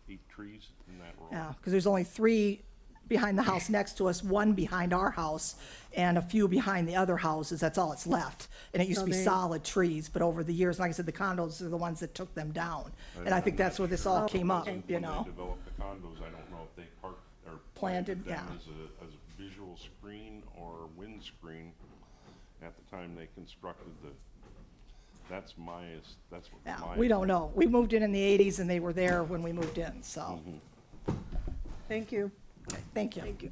8 trees in that row. Yeah, because there's only 3 behind the house next to us, 1 behind our house, and a few behind the other houses. That's all that's left. And it used to be solid trees, but over the years, like I said, the condos are the ones that took them down. And I think that's where this all came up, When you know? they developed the condos, I don't know if they parked or Planted, planted them yeah. as a visual screen or windscreen at the time they constructed that's what Yeah, my. we don't know. We moved in the 80s, and they were there when we moved in, so, Thank you. thank you.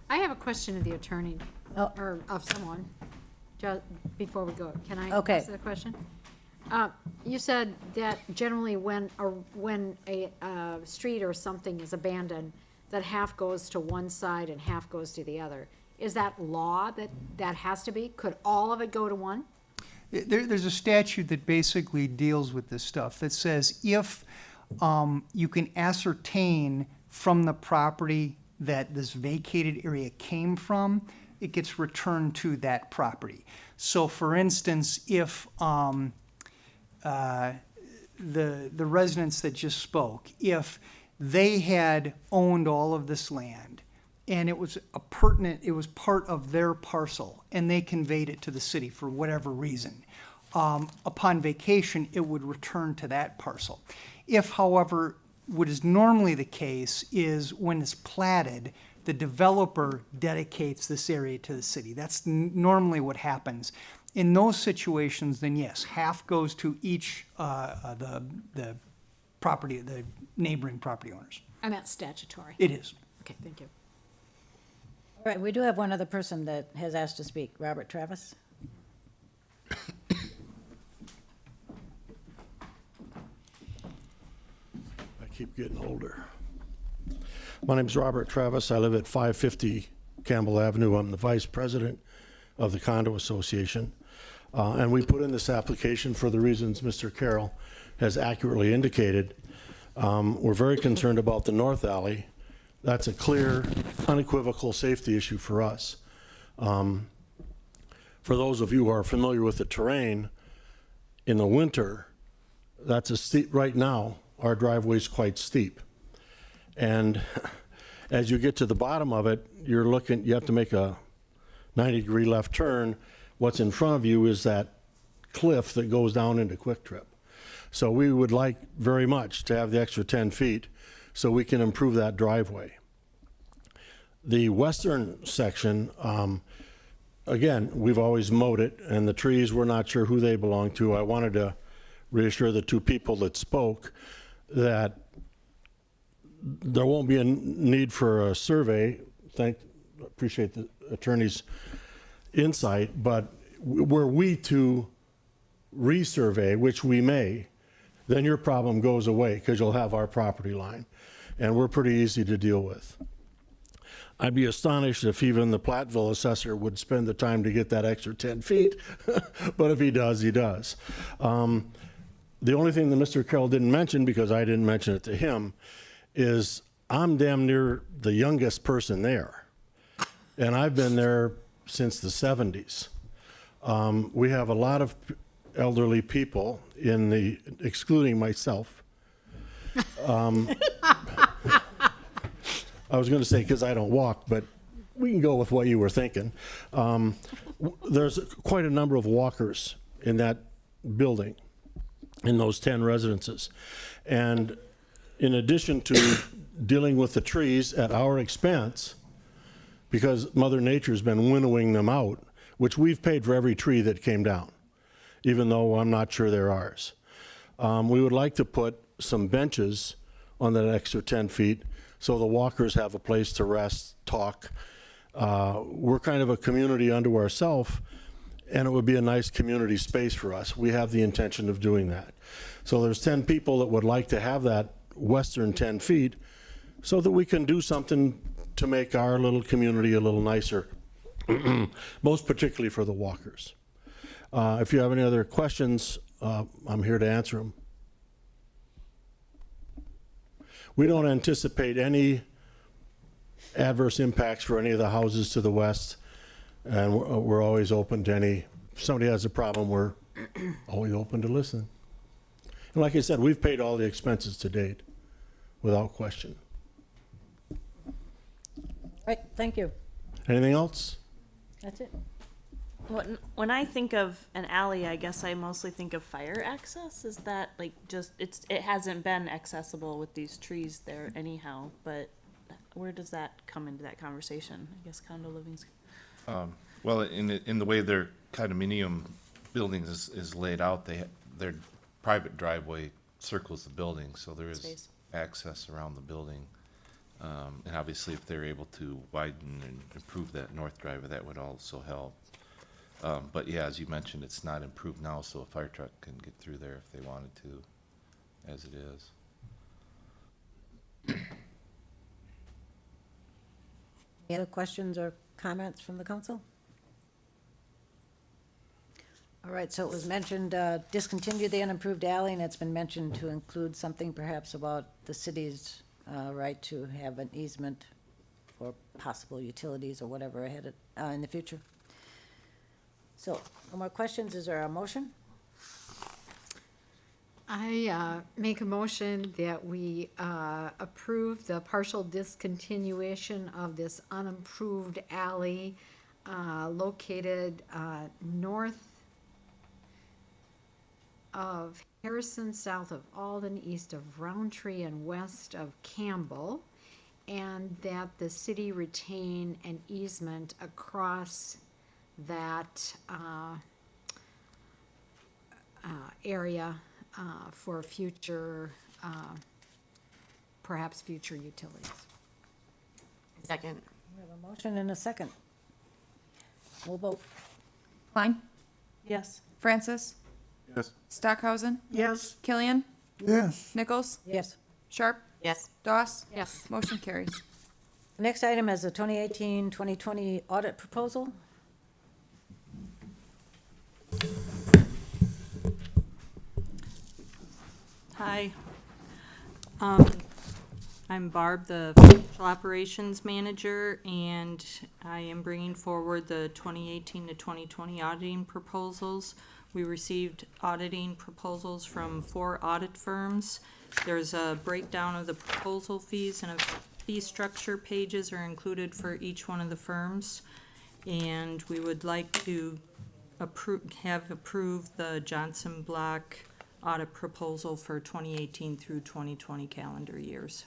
I have a question of the attorney, Oh. or of someone, before we go. Can I Okay. ask the question? You said that generally when a street or something is abandoned, that half goes to one side and half goes to the other. Is that law that has to be? Could all of it go to one? There's a statute that basically deals with this stuff that says if you can ascertain from the property that this vacated area came from, it gets returned to that property. So for instance, if the residents that just spoke, if they had owned all of this land and it was it was part of their parcel and they conveyed it to the city for whatever reason, upon vacation, it would return to that parcel. If, however, what is normally the case is when it's platted, the developer dedicates this area to the city. That's normally what happens. In those situations, then yes, half goes to each, the property, the neighboring property owners. And that's statutory. It is. Okay, thank you. All right, we do have one other person that has asked to speak. Robert Travis? I keep getting older. My name's Robert Travis. I live at 550 Campbell Avenue. I'm the vice president of the Condo Association. And we put in this application for the reasons Mr. Carroll has accurately indicated. We're very concerned about the north alley. That's a clear, unequivocal safety issue for us. For those of you who are familiar with the terrain, in the winter, that's a steep, right now, our driveway's quite steep. And as you get to the bottom of it, you have to make a 90-degree left turn. What's in front of you is that cliff that goes down into Quick Trip. So we would like very much to have the extra 10 feet so we can improve that driveway. The western section, again, we've always mowed it, and the trees, we're not sure who they belong to. I wanted to reassure the two people that spoke that there won't be a need for a survey. Appreciate the attorney's insight, but were we to resurvey, which we may, then your problem goes away because you'll have our property line, and we're pretty easy to deal with. I'd be astonished if even the Platteville assessor would spend the time to get that extra 10 feet, but if he does, he does. The only thing that Mr. Carroll didn't mention, because I didn't mention it to him, is I'm damn near the youngest person there, and I've been there since the 70s. We have a lot of elderly people excluding myself. I was going to say because I don't walk, but we can go with what you were thinking. There's quite a number of walkers in that building, in those 10 residences. And in addition to dealing with the trees at our expense, because Mother Nature's been winnowing them out, which we've paid for every tree that came down, even though I'm not sure they're ours. We would like to put some benches on that extra 10 feet so the walkers have a place to rest, talk. We're kind of a community unto ourselves, and it would be a nice community space for us. We have the intention of doing that. So there's 10 people that would like to have that western 10 feet so that we can do something to make our little community a little nicer, most particularly for the walkers. If you have any other questions, I'm here to answer them. We don't anticipate any adverse impacts for any of the houses to the west, and we're always open to any, if somebody has a problem, we're always open to listen. And like I said, we've paid all the expenses to date, without question. Right, thank you. Anything else? That's it. When I think of an alley, I guess I mostly think of fire access. Is that like just it hasn't been accessible with these trees there anyhow, but where does that come into that conversation? I guess condo living's. Well, in the way their condominium buildings is laid out, their private driveway circles the building, so there is Space. access around the building. And obviously, if they're able to widen and improve that north driveway, that would also help. But yeah, as you mentioned, it's not improved now, so a fire truck can get through there if they wanted to, as it is. Any other questions or comments from the council? All right, so it was mentioned, discontinue the unimproved alley, and it's been mentioned to include something perhaps about the city's right to have an easement or possible utilities or whatever ahead in the future. So, no more questions. Is there a motion? I make a motion that we approve the partial discontinuation of this unimproved alley located north of Harrison, south of Alden, east of Roundtree, and west of Campbell, and that the city retain an easement across that area for future, perhaps future utilities. Second. We have a motion and a second. We'll vote. Klein? Yes. Francis? Yes. Stockhausen? Yes, Killian? Yes, Nichols? Yes. Sharp? Yes. Doss? Yes. Motion carries. Next item is the 2018-2020 audit proposal. Hi. I'm Barb, the Financial Operations Manager, and I am bringing forward the 2018 to 2020 auditing proposals. We received auditing proposals from 4 audit firms. There's a breakdown of the proposal fees, and a fee structure pages are included for each one of the firms. And we would like to approve the Johnson Block audit proposal for 2018 through 2020 calendar years.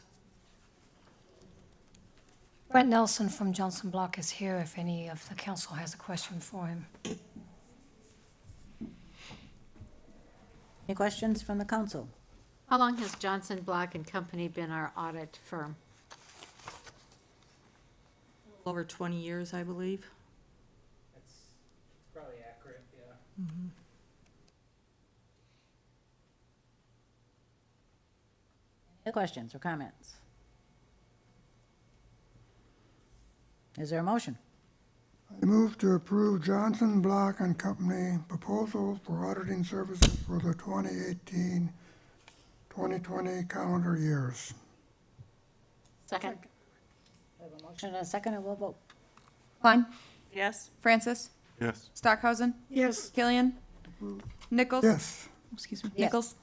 Brent Nelson from Johnson Block is here if any of the council has a question for him. Any questions from the council? How long has Johnson Block and Company been our audit firm? Over 20 years, I believe. That's probably accurate, yeah. Any questions or comments? Is there a motion? I move to approve Johnson Block and Company proposal for auditing services for the 2018-2020 calendar years. Second. We have a motion and a second, and we'll vote. Klein? Yes. Francis? Yes. Stockhausen? yes, Killian? Nichols? Yes, Excuse me, Yes. Nichols?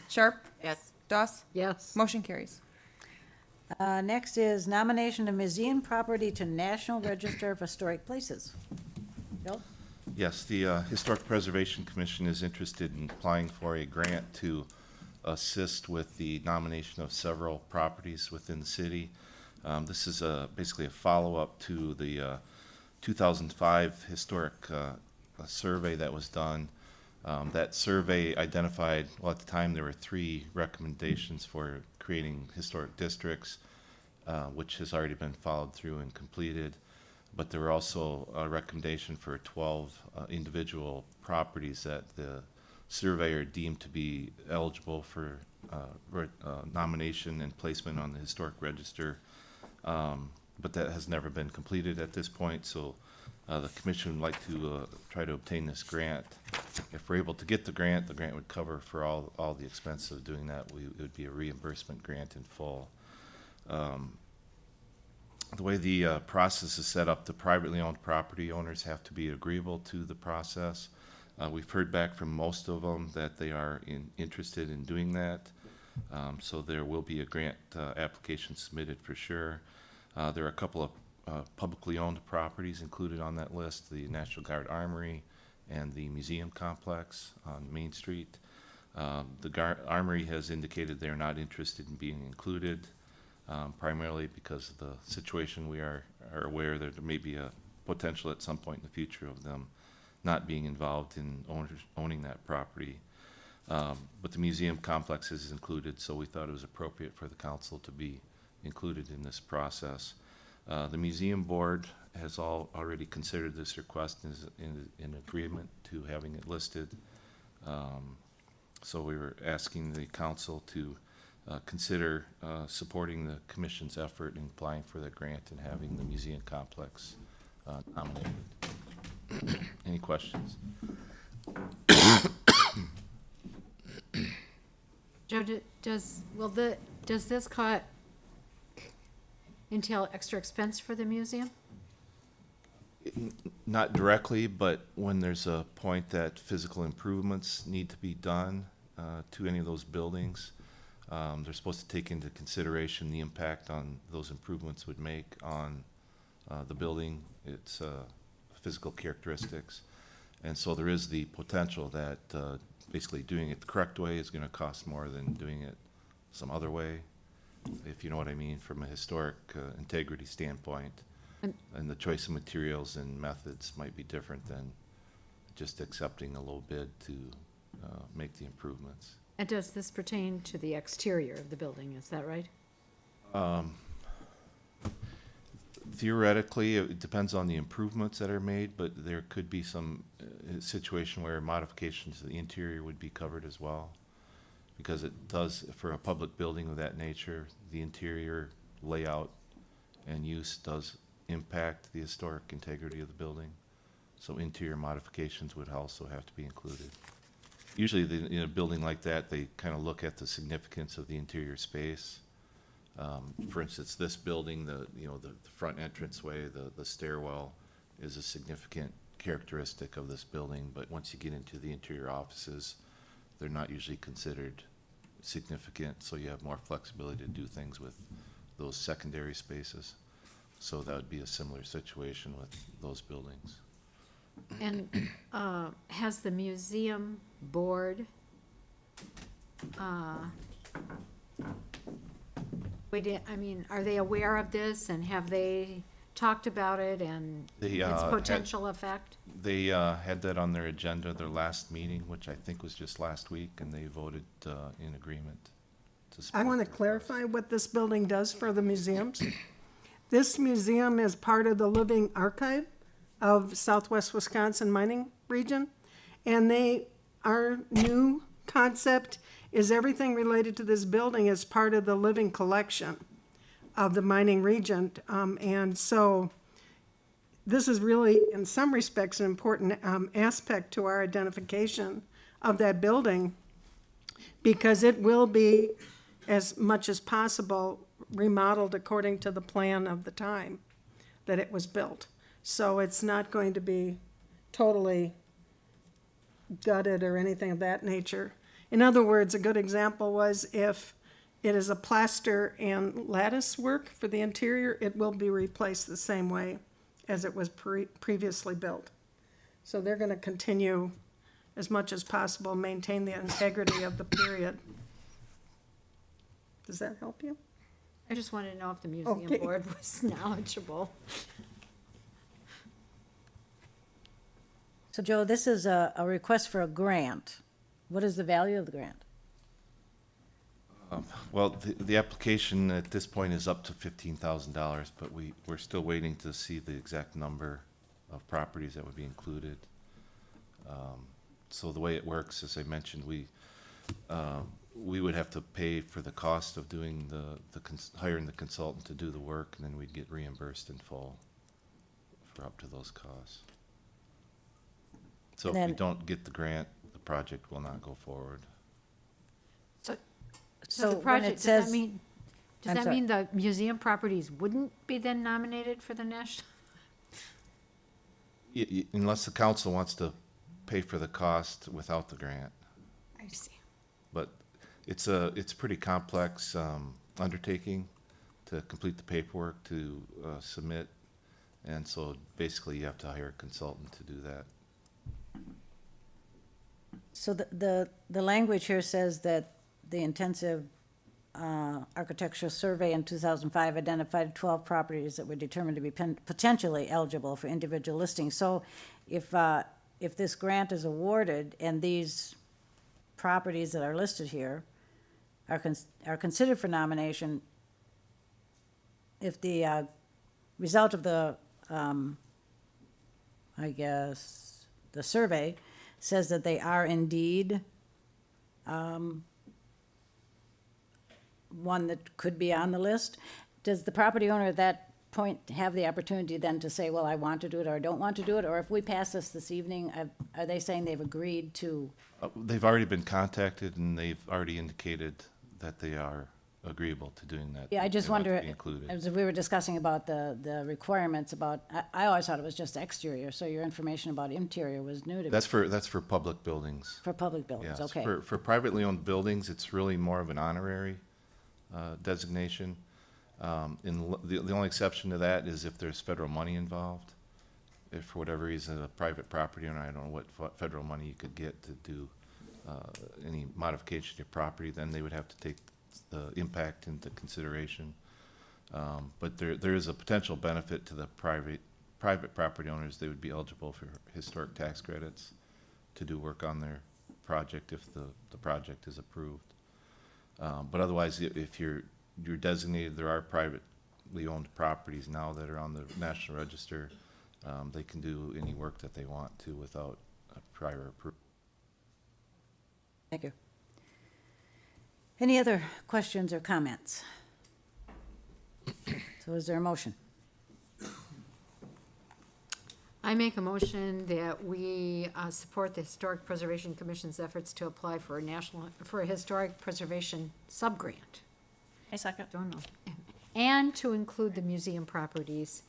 Sharp? Yes. Doss? Yes. Motion carries. Next is nomination of museum property to National Register of Historic Places. Bill? Yes, the Historic Preservation Commission is interested in applying for a grant to assist with the nomination of several properties within the city. This is basically a follow-up to the 2005 historic survey that was done. That survey identified, well, at the time, there were 3 recommendations for creating historic districts, which has already been followed through and completed. But there were also a recommendation for 12 individual properties that the surveyor deemed to be eligible for nomination and placement on the historic register. But that has never been completed at this point, so the commission would like to try to obtain this grant. If we're able to get the grant would cover for all the expense of doing that. It would be a reimbursement grant in full. The way the process is set up, the privately owned property owners have to be agreeable to the process. We've heard back from most of them that they are interested in doing that. So there will be a grant application submitted for sure. There are a couple of publicly owned properties included on that list, the National Guard Armory and the museum complex on Main Street. The Armory has indicated they're not interested in being included, primarily because of the situation. We are aware that there may be a potential at some point in the future of them not being involved in owning that property. But the museum complex is included, so we thought it was appropriate for the council to be included in this process. The museum board has already considered this request and is in agreement to having it listed. So we were asking the council to consider supporting the commission's effort in applying for the grant and having the museum complex nominated. Any questions? Joe, does this entail extra expense for the museum? Not directly, but when there's a point that physical improvements need to be done to any of those buildings, they're supposed to take into consideration the impact on those improvements would make on the building, its physical characteristics. And so there is the potential that basically doing it the correct way is gonna cost more than doing it some other way, if you know what I mean, from a historic integrity standpoint. And the choice of materials and methods might be different than just accepting a low bid to make the improvements. And does this pertain to the exterior of the building, is that right? Theoretically, it depends on the improvements that are made, but there could be some situation where modifications to the interior would be covered as well. Because it does, for a public building of that nature, the interior layout and use does impact the historic integrity of the building. So interior modifications would also have to be included. Usually in a building like that, they kind of look at the significance of the interior space. For instance, this building, the front entranceway, the stairwell is a significant characteristic of this building, but once you get into the interior offices, they're not usually considered significant, so you have more flexibility to do things with those secondary spaces. So that would be a similar situation with those buildings. And has the museum board, are they aware of this, and have they talked about it and They, its had- potential effect? They had that on their agenda, their last meeting, which I think was just last week, and they voted in agreement to I support. want to clarify what this building does for the museums. This museum is part of the Living Archive of Southwest Wisconsin Mining Region. And our new concept is everything related to this building is part of the living collection of the mining region. And so this is really, in some respects, an important aspect to our identification of that building, because it will be, as much as possible, remodeled according to the plan of the time that it was built. So it's not going to be totally gutted or anything of that nature. In other words, a good example was if it is a plaster and lattice work for the interior, it will be replaced the same way as it was previously built. So they're going to continue, as much as possible, maintain the integrity of the period. Does that help you? I just wanted to know if the museum Okay. board was knowledgeable. So Joe, this is a request for a grant. What is the value of the grant? Well, the application at this point is up to $15,000, but we're still waiting to see the exact number of properties that would be included. So the way it works, as I mentioned, we would have to pay for the cost of doing hiring the consultant to do the work, and then we'd get reimbursed in full for up to those costs. So if we Then- don't get the grant, the project will not go forward. So the when project, it does that says- mean, does I'm that sorry. mean the museum properties wouldn't be then nominated for the national? Unless the council wants to pay for the cost without the grant. I see. But it's a pretty complex undertaking to complete the paperwork to submit. And so basically you have to hire a consultant to do that. So the language here says that the intensive architectural survey in 2005 identified 12 properties that were determined to be potentially eligible for individual listings. So if this grant is awarded and these properties that are listed here are considered for nomination, if the result of the, I guess, the survey says that they are indeed one that could be on the list, does the property owner at that point have the opportunity then to say, well, I want to do it or I don't want to do it? Or if we pass this evening, are they saying they've agreed to? They've already been contacted and they've already indicated that they are agreeable to doing that. Yeah, I just They want to wonder, be included. as we were discussing about the requirements about, I always thought it was just exterior, so your information about interior was new to me. That's for public buildings. For public buildings, Yes. okay. For privately owned buildings, it's really more of an honorary designation. And the only exception to that is if there's federal money involved. If for whatever reason a private property owner, I don't know what federal money you could get to do any modification to your property, then they would have to take the impact into consideration. But there is a potential benefit to the private property owners. They would be eligible for historic tax credits to do work on their project if the project is approved. But otherwise, if you're designated, there are privately owned properties now that are on the National Register. They can do any work that they want to without a prior approval. Thank you. Any other questions or comments? So is there a motion? I make a motion that we support the Historic Preservation Commission's efforts to apply for a historic preservation subgrant. I second. Don't know. And to include the museum properties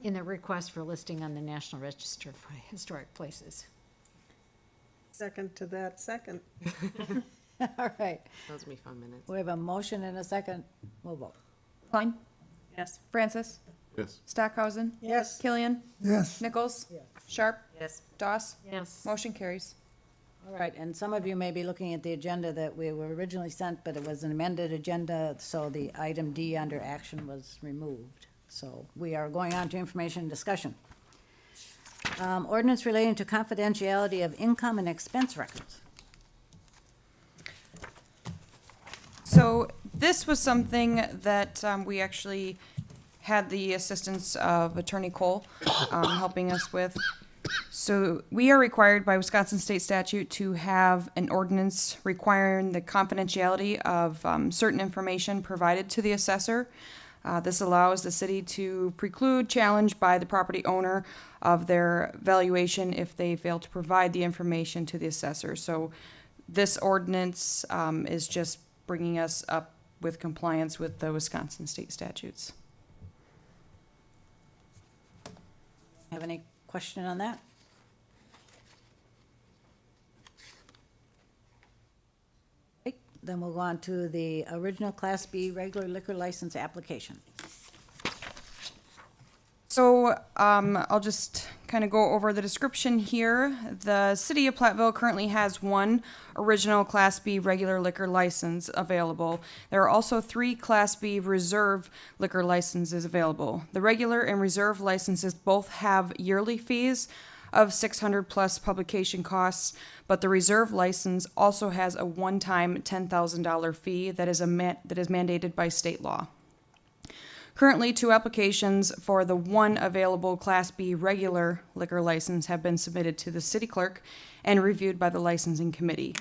in the request for listing on the National Register for Historic Places. Second to that, second. All right. Those will be fun minutes. We have a motion and a second. We'll vote. Klein? Yes. Francis? Yes. Stockhausen? Yes. Killian? Yes, Nichols? Sharp? Yes. Doss? Yes. Motion carries. All right, and some of you may be looking at the agenda that we were originally sent, but it was an amended agenda, so the item D under action was removed. So we are going on to information and discussion. Ordinance relating to confidentiality of income and expense records. So this was something that we actually had the assistance of Attorney Cole helping us with. So we are required by Wisconsin state statute to have an ordinance requiring the confidentiality of certain information provided to the assessor. This allows the city to preclude challenge by the property owner of their valuation if they fail to provide the information to the assessor. So this ordinance is just bringing us up with compliance with the Wisconsin state statutes. Have any question on that? Okay, then we'll go on to the original Class B regular liquor license application. So I'll just kind of go over the description here. The city of Platteville currently has one original Class B regular liquor license available. There are also 3 Class B reserve liquor licenses available. The regular and reserve licenses both have yearly fees of $600 plus publication costs, but the reserve license also has a one-time $10,000 fee that is mandated by state law. Currently, 2 applications for the one available Class B regular liquor license have been submitted to the city clerk and reviewed by the licensing committee.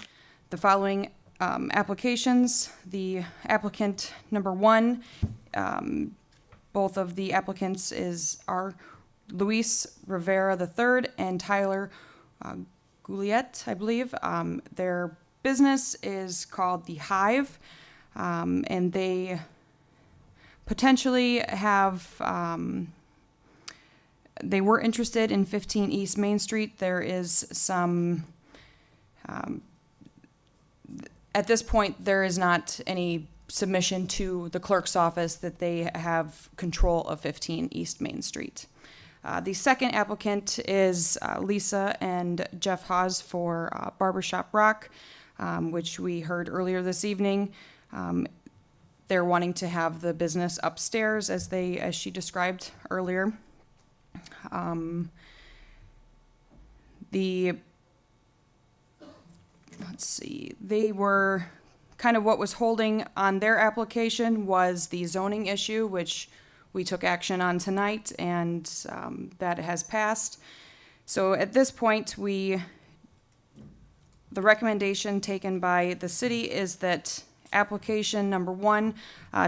The following applications, the applicant number 1, both of the applicants are Luis Rivera III and Tyler Gouliet, I believe. Their business is called The Hive, and they potentially have, they were interested in 15 East Main Street. There is some, at this point, there is not any submission to the clerk's office that they have control of 15 East Main Street. The second applicant is Lisa and Jeff Haas for Barbershop Rock, which we heard earlier this evening. They're wanting to have the business upstairs as she described earlier. Let's see, they were kind of what was holding on their application was the zoning issue, which we took action on tonight, and that has passed. So at this point, the recommendation taken by the city is that application number 1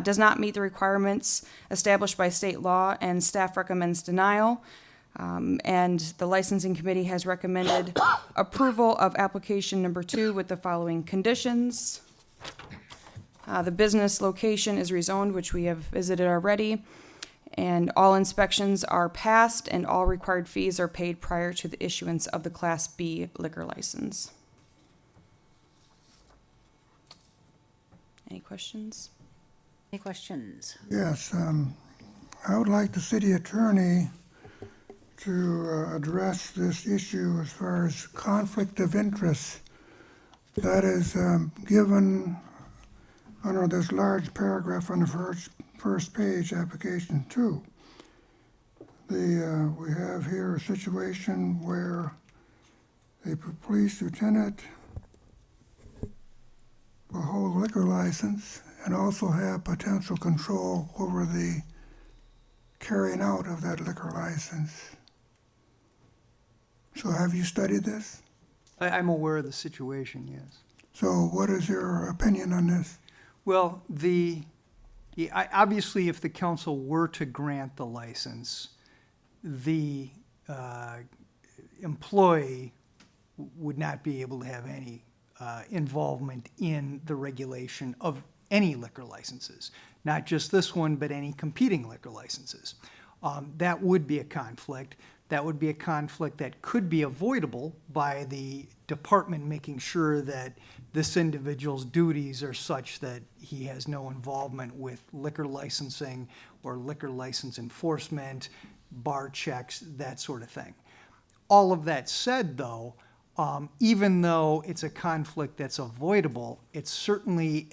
does not meet the requirements established by state law, and staff recommends denial. And the licensing committee has recommended approval of application number 2 with the following conditions. The business location is rezoned, which we have visited already, and all inspections are passed and all required fees are paid prior to the issuance of the Class B liquor license. Any questions? Any questions? yes. I would like the city attorney to address this issue as far as conflict of interest that is given under this large paragraph on the first page, application 2. We have here a situation where a police lieutenant will hold a liquor license and also have potential control over the carrying out of that liquor license. So have you studied this? I'm aware of the situation, yes. So what is your opinion on this? Well, obviously, if the council were to grant the license, the employee would not be able to have any involvement in the regulation of any liquor licenses, not just this one, but any competing liquor licenses. That would be a conflict. That would be a conflict that could be avoidable by the department making sure that this individual's duties are such that he has no involvement with liquor licensing or liquor license enforcement, bar checks, that sort of thing. All of that said, though, even though it's a conflict that's avoidable, it's certainly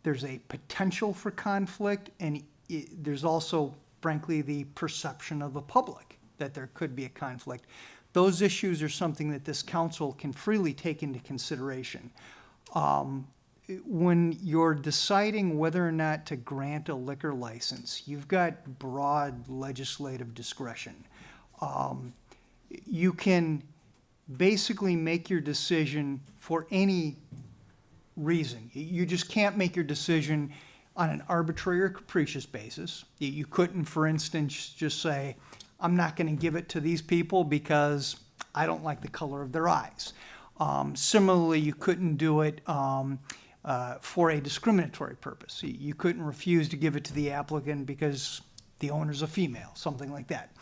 there's a potential for conflict, and there's also, frankly, the perception of the public that there could be a conflict. Those issues are something that this council can freely take into consideration. When you're deciding whether or not to grant a liquor license, you've got broad legislative discretion. You can basically make your decision for any reason. You just can't make your decision on an arbitrary or capricious basis. You couldn't, for instance, just say, I'm not going to give it to these people because I don't like the color of their eyes. Similarly, you couldn't do it for a discriminatory purpose. You couldn't refuse to give it to the applicant because the owner's a female, something like that.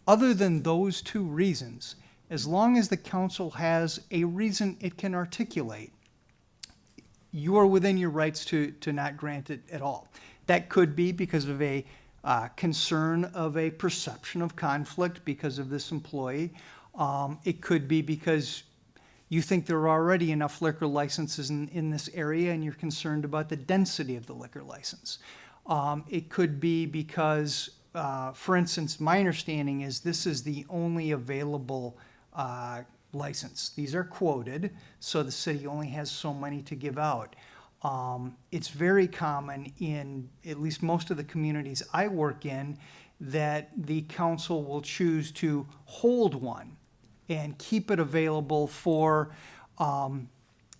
Other than those two reasons, as long as the council has a reason it can articulate, you are within your rights to not grant it at all. That could be because of a concern of a perception of conflict because of this employee. It could be because you think there are already enough liquor licenses in this area and you're concerned about the density of the liquor license. It could be because, for instance, my understanding is this is the only available license. These are quoted, so the city only has so many to give out. It's very common in at least most of the communities I work in that the council will choose to hold one and keep it available for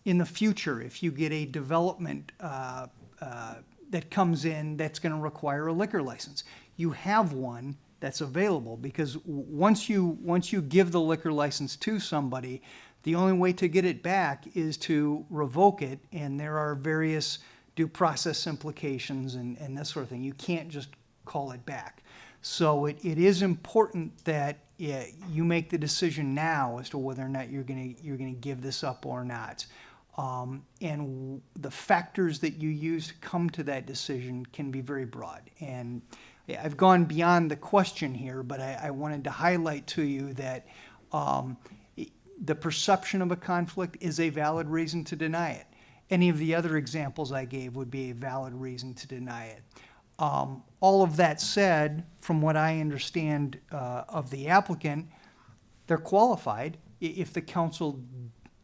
in the future if you get a development that comes in that's going to require a liquor license. You have one that's available because once you give the liquor license to somebody, the only way to get it back is to revoke it, and there are various due process implications and this sort of thing. You can't just call it back. So it is important that you make the decision now as to whether or not you're gonna give this up or not. And the factors that you use to come to that decision can be very broad. And I've gone beyond the question here, but I wanted to highlight to you that the perception of a conflict is a valid reason to deny it. Any of the other examples I gave would be a valid reason to deny it. All of that said, from what I understand of the applicant, they're qualified. If the council,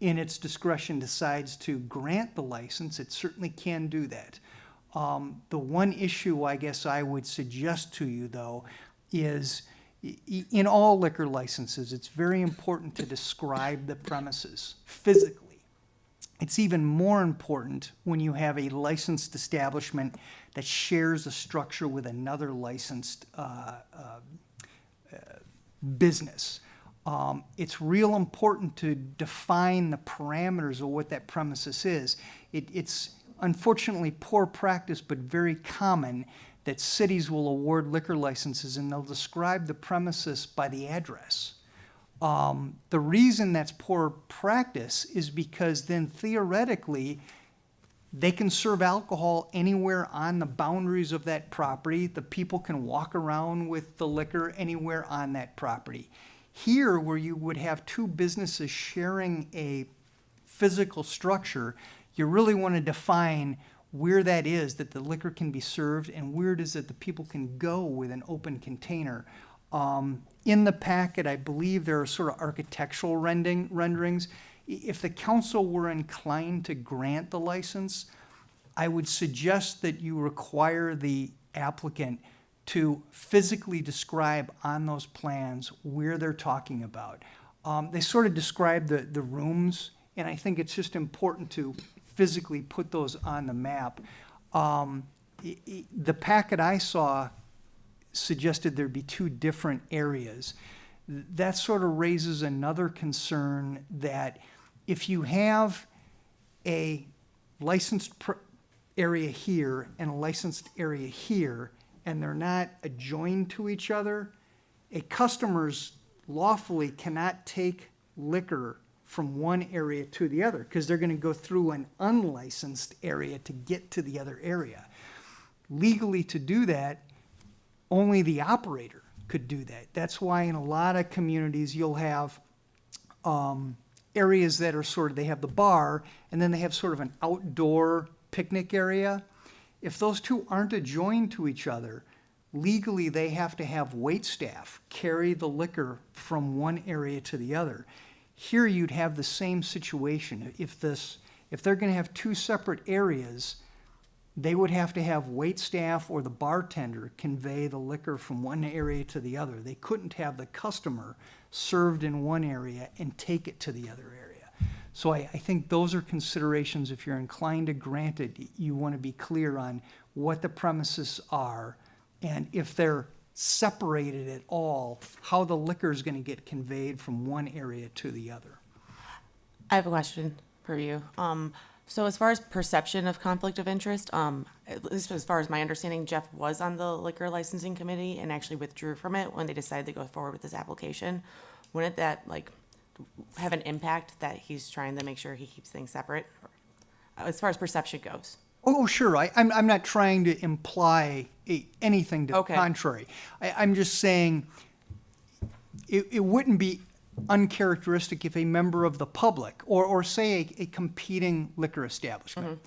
in its discretion, decides to grant the license, it certainly can do that. The one issue I guess I would suggest to you, though, is in all liquor licenses, it's very important to describe the premises physically. It's even more important when you have a licensed establishment that shares a structure with another licensed business. It's real important to define the parameters of what that premises is. It's unfortunately poor practice, but very common, that cities will award liquor licenses and they'll describe the premises by the address. The reason that's poor practice is because then theoretically they can serve alcohol anywhere on the boundaries of that property. The people can walk around with the liquor anywhere on that property. Here, where you would have two businesses sharing a physical structure, you really want to define where that is that the liquor can be served and where it is that the people can go with an open container. In the packet, I believe there are sort of architectural renderings. If the council were inclined to grant the license, I would suggest that you require the applicant to physically describe on those plans where they're talking about. They sort of describe the rooms, and I think it's just important to physically put those on the map. The packet I saw suggested there'd be two different areas. That sort of raises another concern that if you have a licensed area here and a licensed area here, and they're not adjoined to each other, a customer's lawfully cannot take liquor from one area to the other because they're going to go through an unlicensed area to get to the other area. Legally, to do that, only the operator could do that. That's why in a lot of communities you'll have areas that are sort of, they have the bar and then they have sort of an outdoor picnic area. If those two aren't adjoined to each other, legally they have to have wait staff carry the liquor from one area to the other. Here you'd have the same situation. If they're going to have two separate areas, they would have to have wait staff or the bartender convey the liquor from one area to the other. They couldn't have the customer served in one area and take it to the other area. So I think those are considerations. If you're inclined to grant it, you want to be clear on what the premises are, and if they're separated at all, how the liquor is going to get conveyed from one area to the other. I have a question for you. So as far as perception of conflict of interest, at least as far as my understanding, Jeff was on the liquor licensing committee and actually withdrew from it when they decided to go forward with this application. Wouldn't that have an impact that he's trying to make sure he keeps things separate as far as perception goes? Oh, sure. I'm not trying to imply anything to the contrary. I'm just saying it wouldn't be uncharacteristic if a member of the public, or say a competing liquor establishment,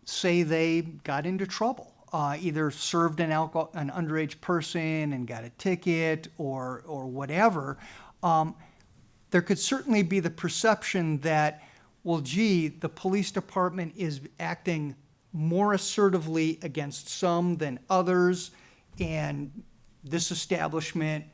say they got into trouble, either served an underage person and got a ticket or whatever. There could certainly be the perception that, well, gee, the police department is acting more assertively against some than others, and this establishment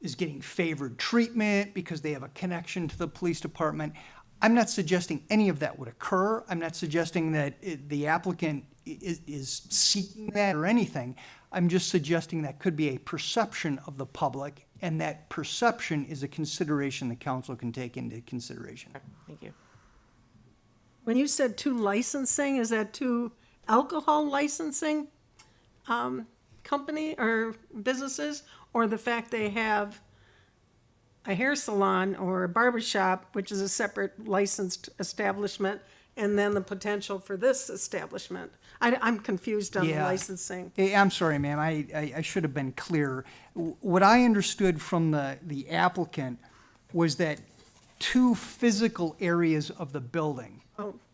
is getting favored treatment because they have a connection to the police department. I'm not suggesting any of that would occur. I'm not suggesting that the applicant is seeking that or anything. I'm just suggesting that could be a perception of the public, and that perception is a consideration the council can take into consideration. Thank you. When you said two licensing, is that two alcohol licensing company or businesses, or the fact they have a hair salon or a barber shop, which is a separate licensed establishment, and then the potential for this establishment? I'm confused on the licensing. I'm sorry, ma'am. I should have been clearer. What I understood from the applicant was that two physical areas of the building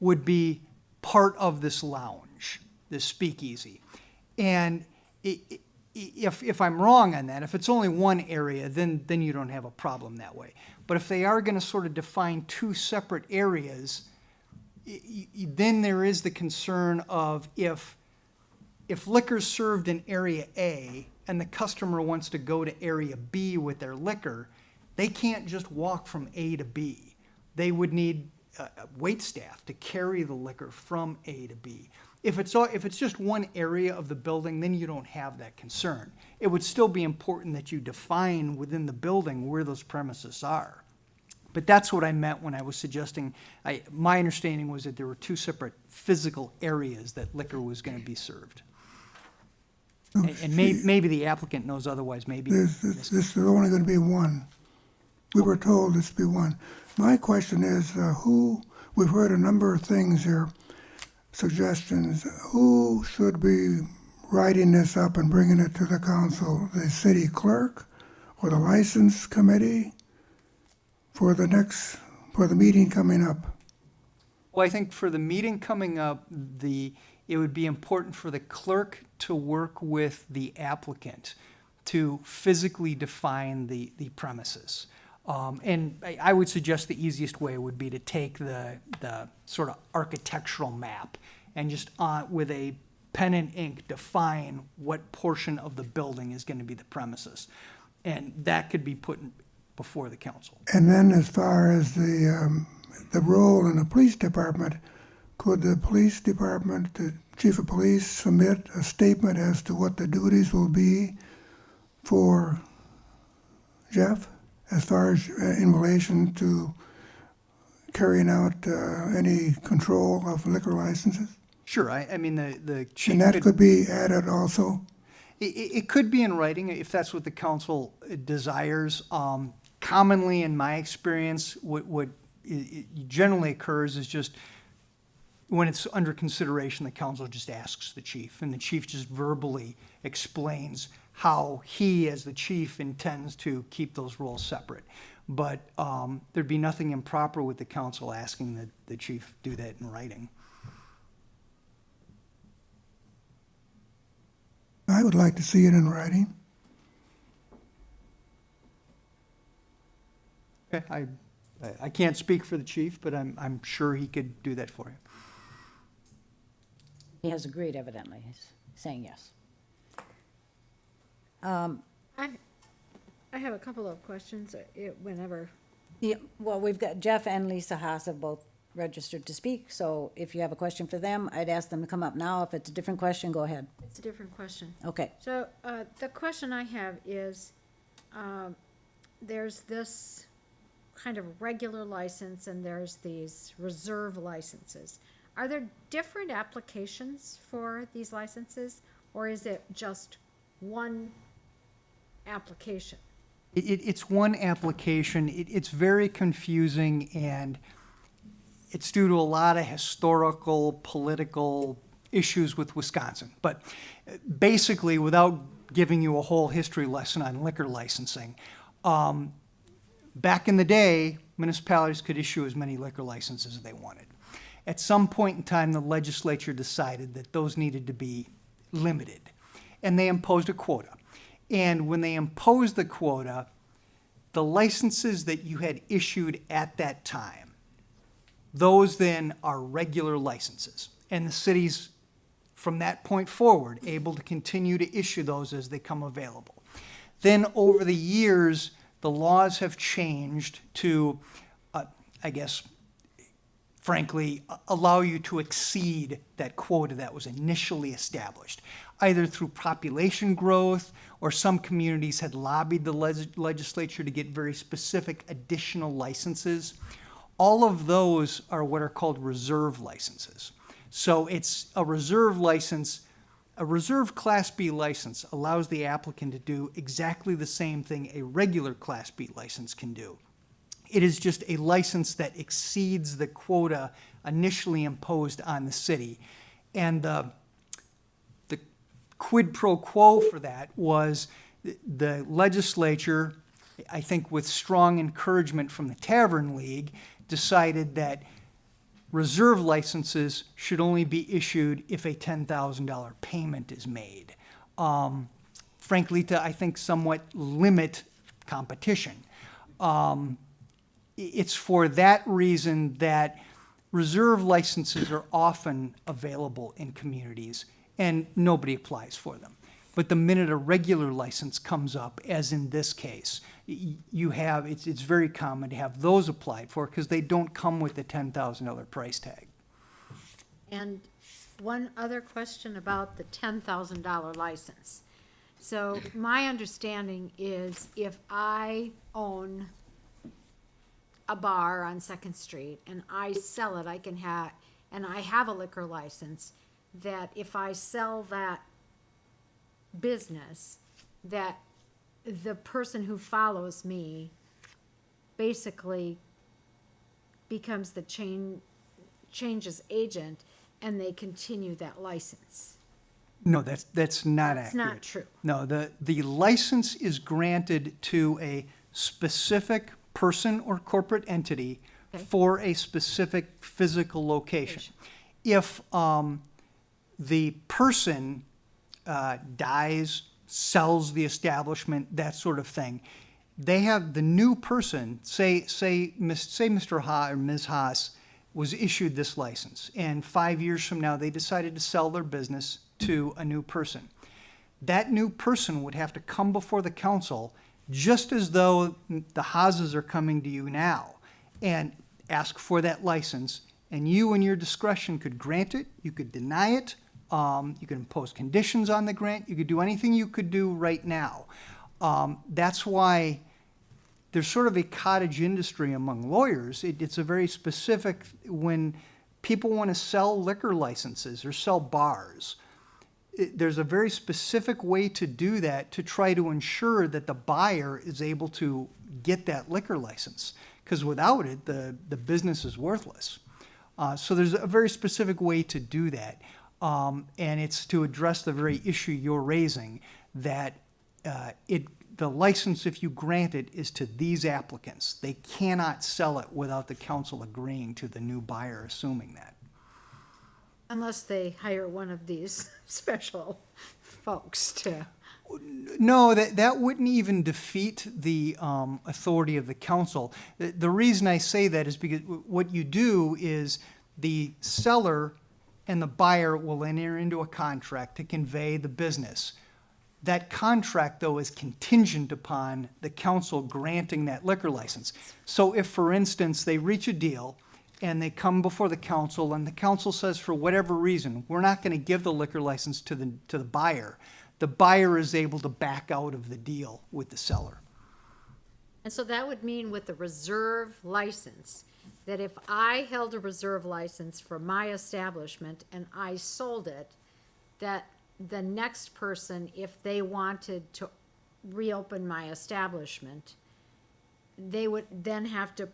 would be part of this lounge, this speakeasy. And if I'm wrong on that, if it's only one area, then you don't have a problem that way. But if they are going to sort of define two separate areas, then there is the concern of if liquor's served in area A and the customer wants to go to area B with their liquor, they can't just walk from A to B. They would need wait staff to carry the liquor from A to B. If it's just one area of the building, then you don't have that concern. It would still be important that you define within the building where those premises are. But that's what I meant when I was suggesting, my understanding was that there were two separate physical areas that liquor was going to be served. And maybe the applicant knows otherwise, maybe. This is only going to be one. We were told this would be one. My question is, we've heard a number of things here, suggestions. Who should be writing this up and bringing it to the council? The city clerk for the license committee for the meeting coming up? Well, I think for the meeting coming up, it would be important for the clerk to work with the applicant to physically define the premises. And I would suggest the easiest way would be to take the sort of architectural map and just with a pen and ink define what portion of the building is going to be the premises. And that could be put before the council. And then as far as the role in the police department, could the police department, the chief of police, submit a statement as to what the duties will be for Jeff, as far as in relation to carrying out any control of liquor licenses? Sure, I mean, the chief. And that could be added also? It could be in writing if that's what the council desires. Commonly, in my experience, what generally occurs is just when it's under consideration, the council just asks the chief, and the chief just verbally explains how he, as the chief, intends to keep those roles separate. But there'd be nothing improper with the council asking that the chief do that in writing. I would like to see it in writing. Okay, I can't speak for the chief, but I'm sure he could do that for you. He has agreed evidently, he's saying yes. I have a couple of questions, whenever. Yeah, well, we've got Jeff and Lisa Haas have both registered to speak, so if you have a question for them, I'd ask them to come up now. If it's a different question, go ahead. It's a different question. Okay. So, the question I have is, there's this kind of regular license and there's these reserve licenses. Are there different applications for these licenses, or is it just one application? It's one application. It's very confusing, and it's due to a lot of historical, political issues with Wisconsin. But basically, without giving you a whole history lesson on liquor licensing, back in the day, municipalities could issue as many liquor licenses as they wanted. At some point in time, the legislature decided that those needed to be limited, and they imposed a quota. And when they imposed the quota, the licenses that you had issued at that time, those then are regular licenses. And the city's, from that point forward, able to continue to issue those as they come available. Then over the years, the laws have changed to, I guess, frankly, allow you to exceed that quota that was initially established, either through population growth or some communities had lobbied the legislature to get very specific additional licenses. All of those are what are called reserve licenses. So it's a reserve license. A reserve Class B license allows the applicant to do exactly the same thing a regular Class B license can do. It is just a license that exceeds the quota initially imposed on the city. And the quid pro quo for that was the legislature, I think with strong encouragement from the Tavern League, decided that reserve licenses should only be issued if a $10,000 payment is made. Frankly, to, I think, somewhat limit competition. It's for that reason that reserve licenses are often available in communities and nobody applies for them. But the minute a regular license comes up, as in this case, you have, it's very common to have those applied for because they don't come with the $10,000 price tag. And one other question about the $10,000 license. So my understanding is if I own a bar on 2nd Street and I sell it, I can have, and I have a liquor license, that if I sell that business, that the person who follows me basically becomes the changes agent and they continue that license. No, that's not That's accurate. not true. No, the license is granted to a specific person or corporate entity Okay. for a specific physical location. If the person dies, sells the establishment, that sort of thing, they have the new person, say Mr. Ha or Ms. Haas was issued this license, and 5 years from now, they decided to sell their business to a new person. That new person would have to come before the council, just as though the Haases are coming to you now, and ask for that license, and you, in your discretion, could grant it, you could deny it, you could impose conditions on the grant, you could do anything you could do right now. That's why there's sort of a cottage industry among lawyers. It's a very specific, when people want to sell liquor licenses or sell bars, there's a very specific way to do that to try to ensure that the buyer is able to get that liquor license. Because without it, the business is worthless. So there's a very specific way to do that. And it's to address the very issue you're raising, that the license, if you grant it, is to these applicants. They cannot sell it without the council agreeing to the new buyer assuming that. Unless they hire one of these special folks to. No, that wouldn't even defeat the authority of the council. The reason I say that is because what you do is the seller and the buyer will enter into a contract to convey the business. That contract, though, is contingent upon the council granting that liquor license. So if, for instance, they reach a deal and they come before the council and the council says, for whatever reason, we're not going to give the liquor license to the buyer is able to back out of the deal with the seller. And so that would mean with the reserve license, that if I held a reserve license for my establishment and I sold it, that the next person, if they wanted to reopen my establishment, they would then have to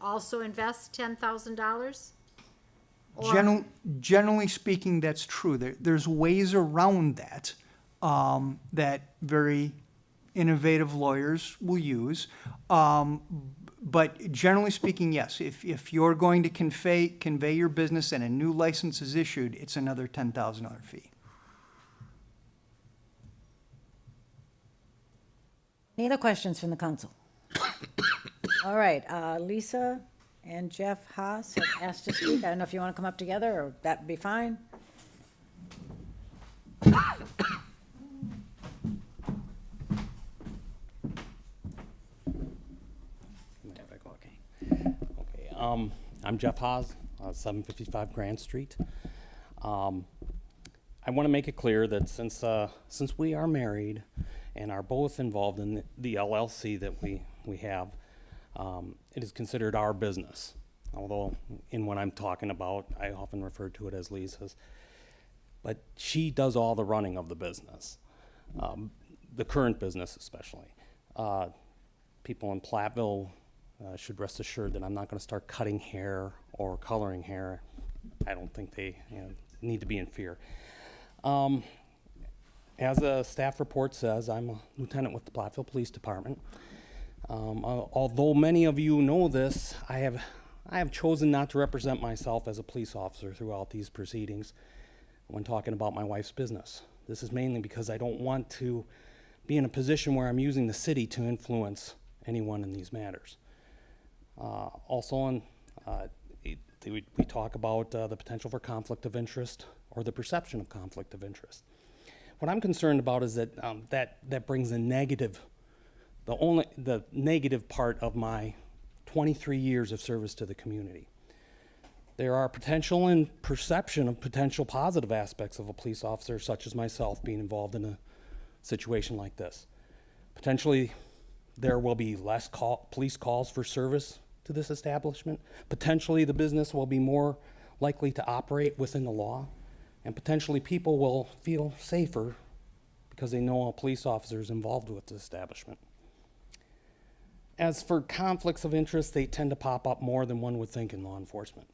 also invest $10,000? Generally speaking, that's true. There's ways around that that very innovative lawyers will use. But generally speaking, yes, if you're going to convey your business and a new license is issued, it's another $10,000 fee. Any other questions from the council? All right, Lisa and Jeff Haas have asked to speak. I don't know if you want to come up together, or that'd be fine. Okay, I'm Jeff Haas, 755 Grand Street. I want to make it clear that since we are married and are both involved in the LLC that we have, it is considered our business. Although in what I'm talking about, I often refer to it as Lisa's. But she does all the running of the business, the current business especially. People in Platteville should rest assured that I'm not going to start cutting hair or coloring hair. I don't think they need to be in fear. As a staff report says, I'm a lieutenant with the Platteville Police Department. Although many of you know this, I have chosen not to represent myself as a police officer throughout these proceedings when talking about my wife's business. This is mainly because I don't want to be in a position where I'm using the city to influence anyone in these matters. We talk about the potential for conflict of interest or the perception of conflict of interest. What I'm concerned about is that that brings a negative, the negative part of my 23 years of service to the community. There are potential and perception of potential positive aspects of a police officer, such as myself, being involved in a situation like this. Potentially, there will be less police calls for service to this establishment. Potentially, the business will be more likely to operate within the law, and potentially people will feel safer because they know a police officer is involved with the establishment. As for conflicts of interest, they tend to pop up more than one would think in law enforcement,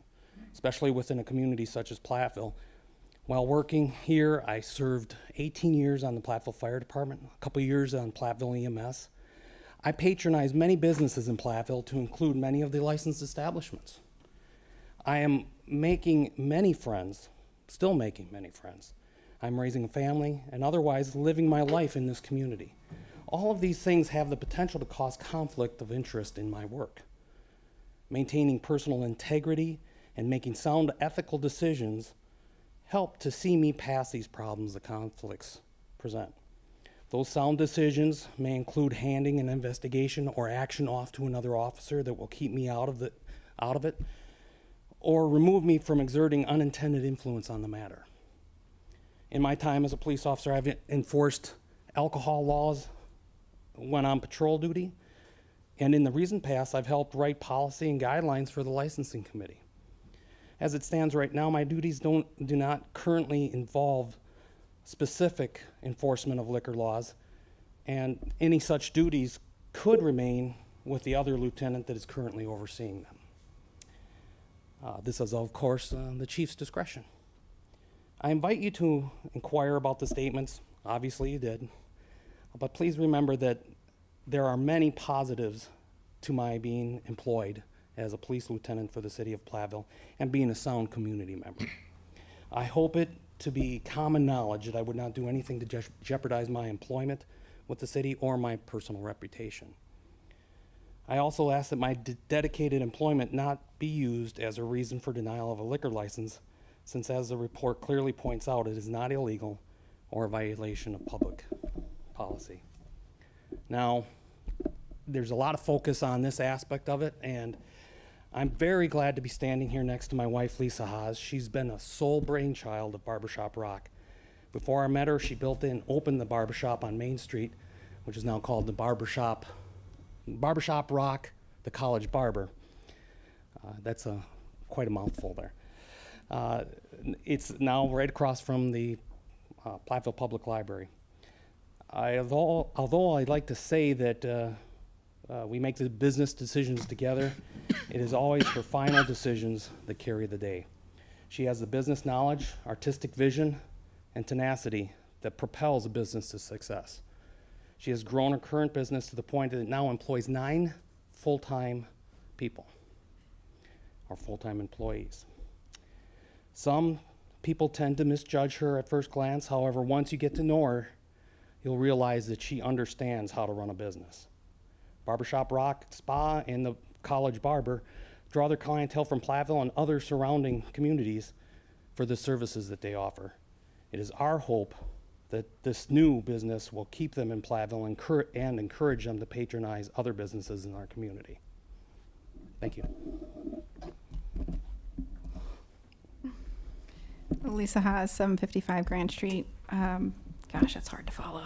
especially within a community such as Platteville, While working here, I served 18 years on the Platteville Fire Department, a couple years on Platteville EMS. I patronized many businesses in Platteville, to include many of the licensed establishments. I am making many friends, still making many friends. I'm raising a family and otherwise living my life in this community. All of these things have the potential to cause conflict of interest in my work. Maintaining personal integrity and making sound ethical decisions help to see me past these problems the conflicts present. Those sound decisions may include handing an investigation or action off to another officer that will keep me out of it, or remove me from exerting unintended influence on the matter. In my time as a police officer, I've enforced alcohol laws when on patrol duty, and in the recent past, I've helped write policy and guidelines for the licensing committee. As it stands right now, my duties do not currently involve specific enforcement of liquor laws, and any such duties could remain with the other lieutenant that is currently overseeing them. This is, of course, the chief's discretion. I invite you to inquire about the statements. Obviously, you did. But please remember that there are many positives to my being employed as a police lieutenant for the city of Platteville and being a sound community member. I hope it to be common knowledge that I would not do anything to jeopardize my employment with the city or my personal reputation. I also ask that my dedicated employment not be used as a reason for denial of a liquor license, since as the report clearly points out, it is not illegal or a violation of public policy. Now, there's a lot of focus on this aspect of it, and I'm very glad to be standing here next to my wife, Lisa Haas. She's been a sole brainchild of Barbershop Rock. Before I met her, she built and opened the barbershop on Main Street, which is now called the Barbershop Rock, the College Barber. That's quite a mouthful there. It's now right across from the Platteville Public Library. Although I'd like to say that we make the business decisions together, it is always her final decisions that carry the day. She has the business knowledge, artistic vision, and tenacity that propels a business to success. She has grown her current business to the point that it now employs 9 full-time people, or full-time employees. Some people tend to misjudge her at first glance. However, once you get to know her, you'll realize that she understands how to run a business. Barbershop Rock Spa and the College Barber draw their clientele from Platteville and other surrounding communities for the services that they offer. It is our hope that this new business will keep them in Platteville and encourage them to patronize other businesses in our community. Thank you. Lisa Haas, 755 Grand Street. Gosh, that's hard to follow.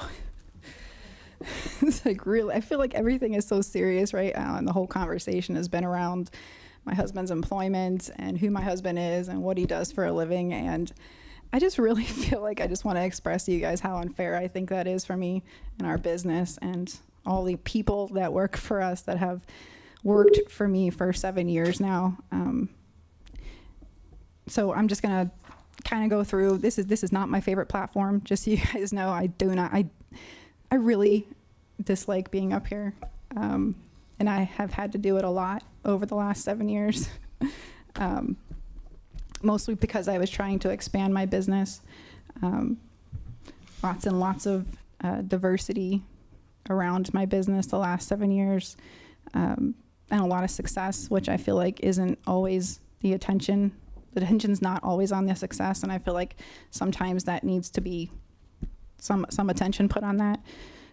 It's like really, I feel like everything is so serious right now, and the whole conversation has been around my husband's employment and who my husband is and what he does for a living. And I just really feel like I just want to express to you guys how unfair I think that is for me and our business and all the people that work for us that have worked for me for 7 years now. So I'm just gonna kind of go through. This is not my favorite platform. Just so you guys know, I really dislike being up here, and I have had to do it a lot over the last 7 years. Mostly because I was trying to expand my business. Lots and lots of diversity around my business the last 7 years, and a lot of success, which I feel like isn't always the attention. The attention's not always on the success, and I feel like sometimes that needs to be some attention put on that.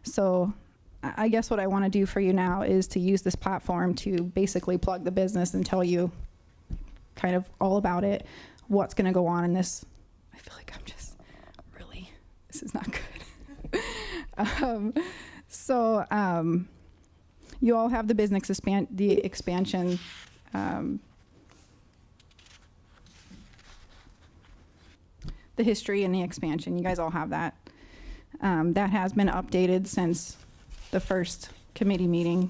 So I guess what I want to do for you now is to use this platform to basically plug the business and tell you kind of all about it, what's going to go on in this. I feel like I'm just really, this is not good. You all have the business expansion. The history and the expansion, you guys all have that. That has been updated since the first committee meeting.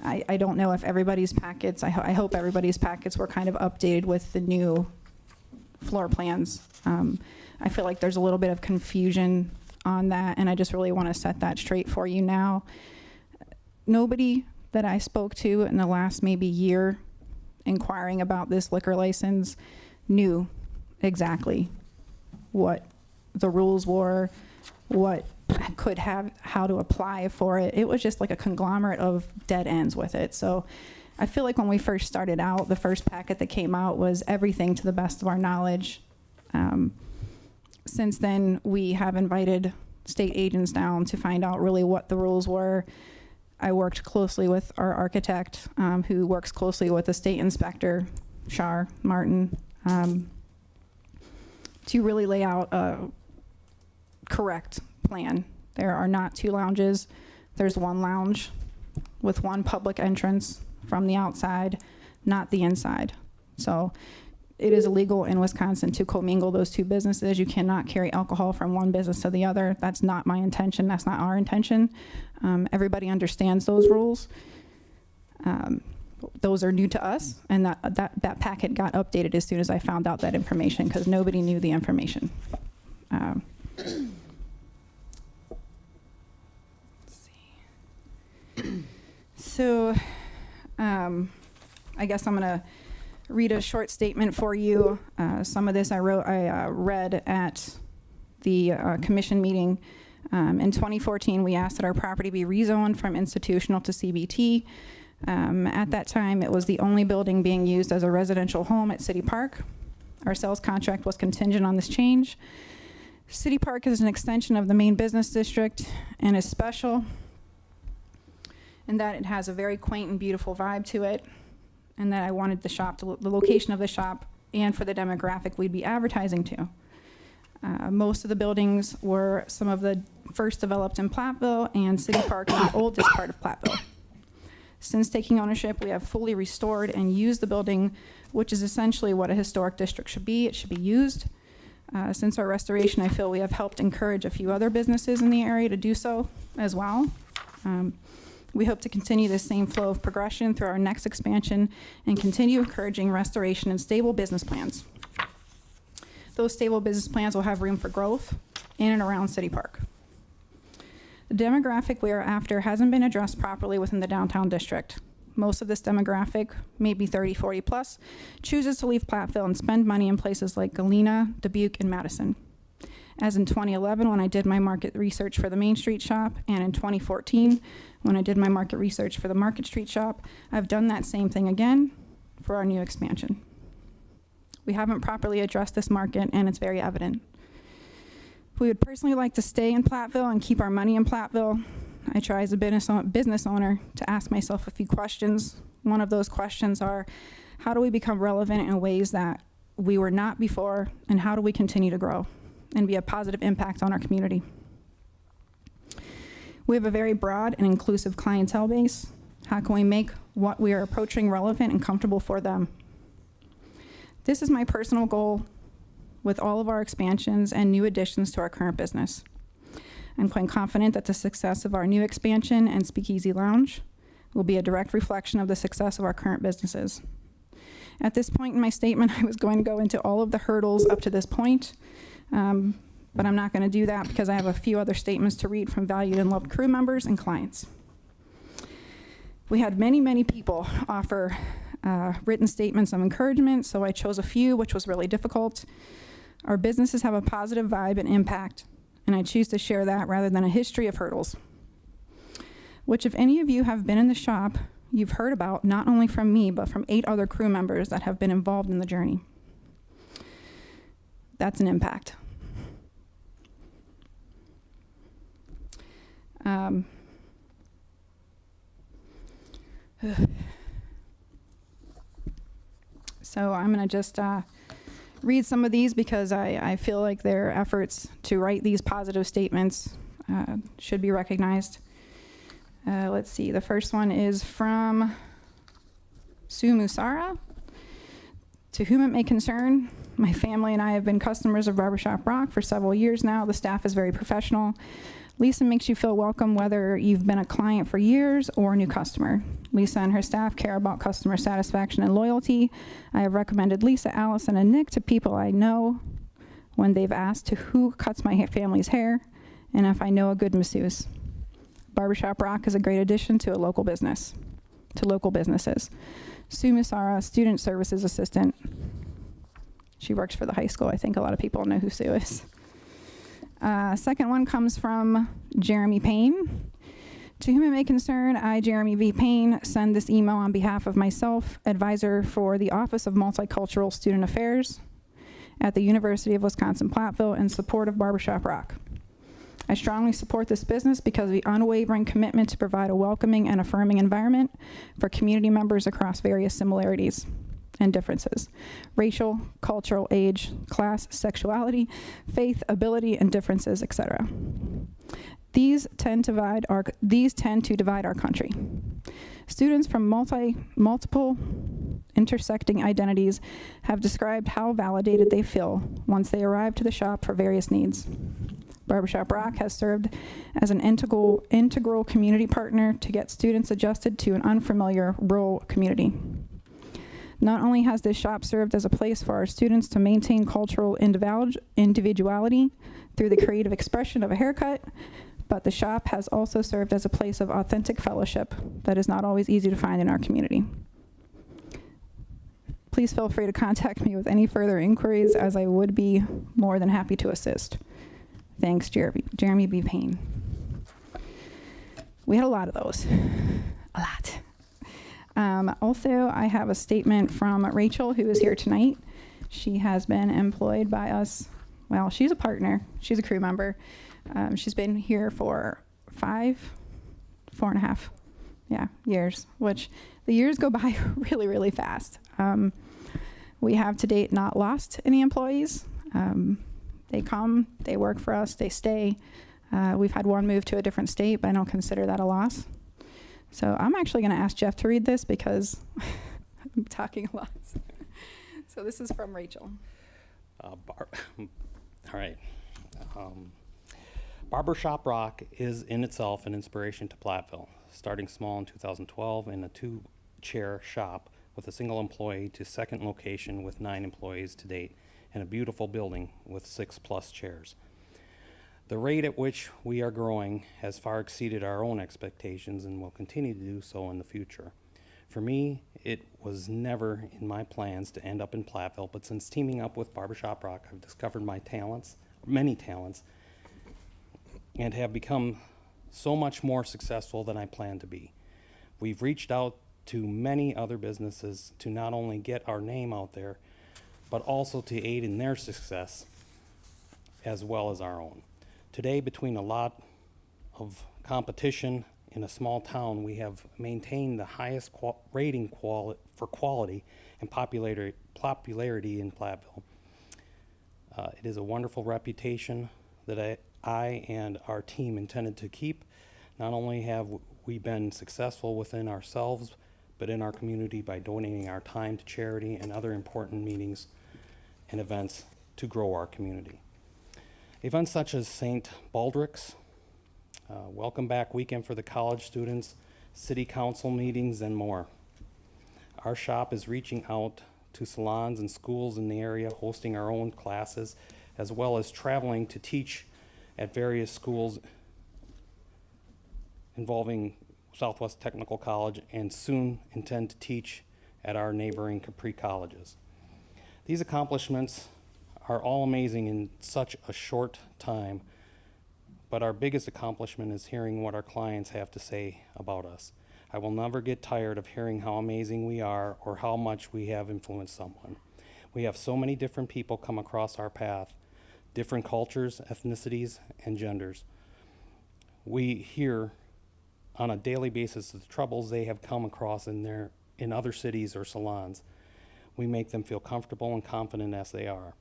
I don't know if everybody's packets, I hope everybody's packets were kind of updated with the new floor plans. I feel like there's a little bit of confusion on that, and I just really want to set that straight for you now. Nobody that I spoke to in the last maybe year inquiring about this liquor license knew exactly what the rules were, what could have, how to apply for it. It was just like a conglomerate of dead ends with it. So I feel like when we first started out, the first packet that came out was everything to the best of our knowledge. Since then, we have invited state agents down to find out really what the rules were. I worked closely with our architect, who works closely with the state inspector, Shar Martin, to really lay out a correct plan. There are not 2 lounges. There's 1 lounge with 1 public entrance from the outside, not the inside. So it is illegal in Wisconsin to commingle those 2 businesses. You cannot carry alcohol from one business to the other. That's not my intention. That's not our intention. Everybody understands those rules. Those are new to us, and that packet got updated as soon as I found out that information, because nobody knew the information. Let's see. So, I guess I'm gonna read a short statement for you. Some of this I read at the commission meeting. In 2014, we asked that our property be rezoned from institutional to CBT. At that time, it was the only building being used as a residential home at City Park. Our sales contract was contingent on this change. City Park is an extension of the main business district and is special in that it has a very quaint and beautiful vibe to it, and that I wanted the shop, the location of the shop, and for the demographic we'd be advertising to. Most of the buildings were some of the first developed in Platteville, and City Park is the oldest part of Platteville. Since taking ownership, we have fully restored and used the building, which is essentially what a historic district should be. It should be used. Since our restoration, I feel we have helped encourage a few other businesses in the area to do so as well. We hope to continue this same flow of progression through our next expansion and continue encouraging restoration and stable business plans. Those stable business plans will have room for growth in and around City Park. The demographic we are after hasn't been addressed properly within the downtown district. Most of this demographic, maybe 30, 40 plus, chooses to leave Platteville and spend money in places like Galena, Dubuque, and Madison. As in 2011, when I did my market research for the Main Street shop, and in 2014, when I did my market research for the Market Street shop, I've done that same thing again for our new expansion. We haven't properly addressed this market, and it's very evident. We would personally like to stay in Platteville and keep our money in Platteville. I try as a business owner to ask myself a few questions. One of those questions are, how do we become relevant in ways that we were not before, and how do we continue to grow and be a positive impact on our community? We have a very broad and inclusive clientele base. How can we make what we are approaching relevant and comfortable for them? This is my personal goal with all of our expansions and new additions to our current business. I'm quite confident that the success of our new expansion and Speakeasy Lounge will be a direct reflection of the success of our current businesses. At this point in my statement, I was going to go into all of the hurdles up to this point, but I'm not going to do that because I have a few other statements to read from valued and loved crew members and clients. We had many, many people offer written statements of encouragement, so I chose a few, which was really difficult. Our businesses have a positive vibe and impact, and I choose to share that rather than a history of hurdles, which if any of you have been in the shop, you've heard about not only from me, but from 8 other crew members that have been involved in the journey. That's an impact. So I'm going to just read some of these because I feel like their efforts to write these positive statements should be recognized. Let's see, the first one is from Sue Musara. To whom it may concern, my family and I have been customers of Barbershop Rock for several years now. The staff is very professional. Lisa makes you feel welcome whether you've been a client for years or a new customer. Lisa and her staff care about customer satisfaction and loyalty. I have recommended Lisa, Allison, and Nick to people I know when they've asked to who cuts my family's hair and if I know a good masseuse. Barbershop Rock is a great addition to local businesses. Sue Misara, Student Services Assistant. She works for the high school. I think a lot of people know who Sue is. Second one comes from Jeremy Payne. To whom it may concern, I, Jeremy V. Payne, send this email on behalf of myself, advisor for the Office of Multicultural Student Affairs at the University of Wisconsin-Platteville in support of Barbershop Rock. I strongly support this business because of the unwavering commitment to provide a welcoming and affirming environment for community members across various similarities and differences: racial, cultural, age, class, sexuality, faith, ability, and differences, etc. These tend to divide our country. Students from multiple intersecting identities have described how validated they feel once they arrive to the shop for various needs. Barbershop Rock has served as an integral community partner to get students adjusted to an unfamiliar rural community. Not only has this shop served as a place for our students to maintain cultural individuality through the creative expression of a haircut, but the shop has also served as a place of authentic fellowship that is not always easy to find in our community. Please feel free to contact me with any further inquiries, as I would be more than happy to assist. Thanks, Jeremy B. Payne. We had a lot of those. A lot. Also, I have a statement from Rachel, who is here tonight. She has been employed by us. Well, she's a partner. She's a crew member. She's been here for 4.5 years, which the years go by really, really fast. We have to date not lost any employees. They come, they work for us, they stay. We've had one move to a different state, but I don't consider that a loss. So I'm actually going to ask Jeff to read this because I'm talking a lot. So this is from Rachel. All right. Barbershop Rock is in itself an inspiration to Platteville, starting small in 2012 in a 2-chair shop with a single employee to second location with 9 employees to date and a beautiful building with 6+ chairs. The rate at which we are growing has far exceeded our own expectations and will continue to do so in the future. For me, it was never in my plans to end up in Platteville, but since teaming up with Barbershop Rock, I've discovered many talents, and have become so much more successful than I planned to be. We've reached out to many other businesses to not only get our name out there, but also to aid in their success as well as our own. Today, between a lot of competition in a small town, we have maintained the highest rating for quality and popularity in Platteville. It is a wonderful reputation that I and our team intended to keep. Not only have we been successful within ourselves, but in our community by donating our time to charity and other important meetings and events to grow our community. Events such as St. Baldrick's, Welcome Back Weekend for the college students, city council meetings, and more. Our shop is reaching out to salons and schools in the area, hosting our own classes, as well as traveling to teach at various schools involving Southwest Technical College, and soon intend to teach at our neighboring Capri colleges. These accomplishments are all amazing in such a short time, but our biggest accomplishment is hearing what our clients have to say about us. I will never get tired of hearing how amazing we are or how much we have influenced someone. We have so many different people come across our path, different cultures, ethnicities, and genders. We hear on a daily basis the troubles they have come across in other cities or salons. We make them feel comfortable and confident as they are.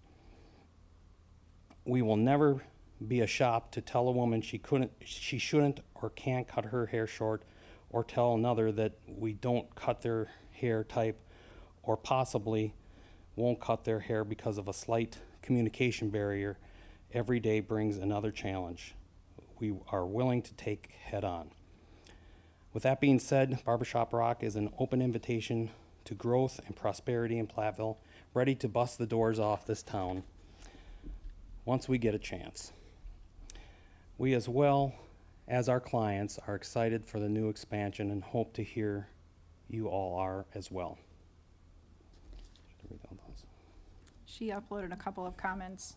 We will never be a shop to tell a woman she shouldn't or can't cut her hair short, or tell another that we don't cut their hair type or possibly won't cut their hair because of a slight communication barrier. Every day brings another challenge. we are willing to take head on. With that being said, Barbershop Rock is an open invitation to growth and prosperity in Platteville, ready to bust the doors off this town once we get a chance. We, as well as our clients, are excited for the new expansion and hope to hear you all are as well. She uploaded a couple of comments.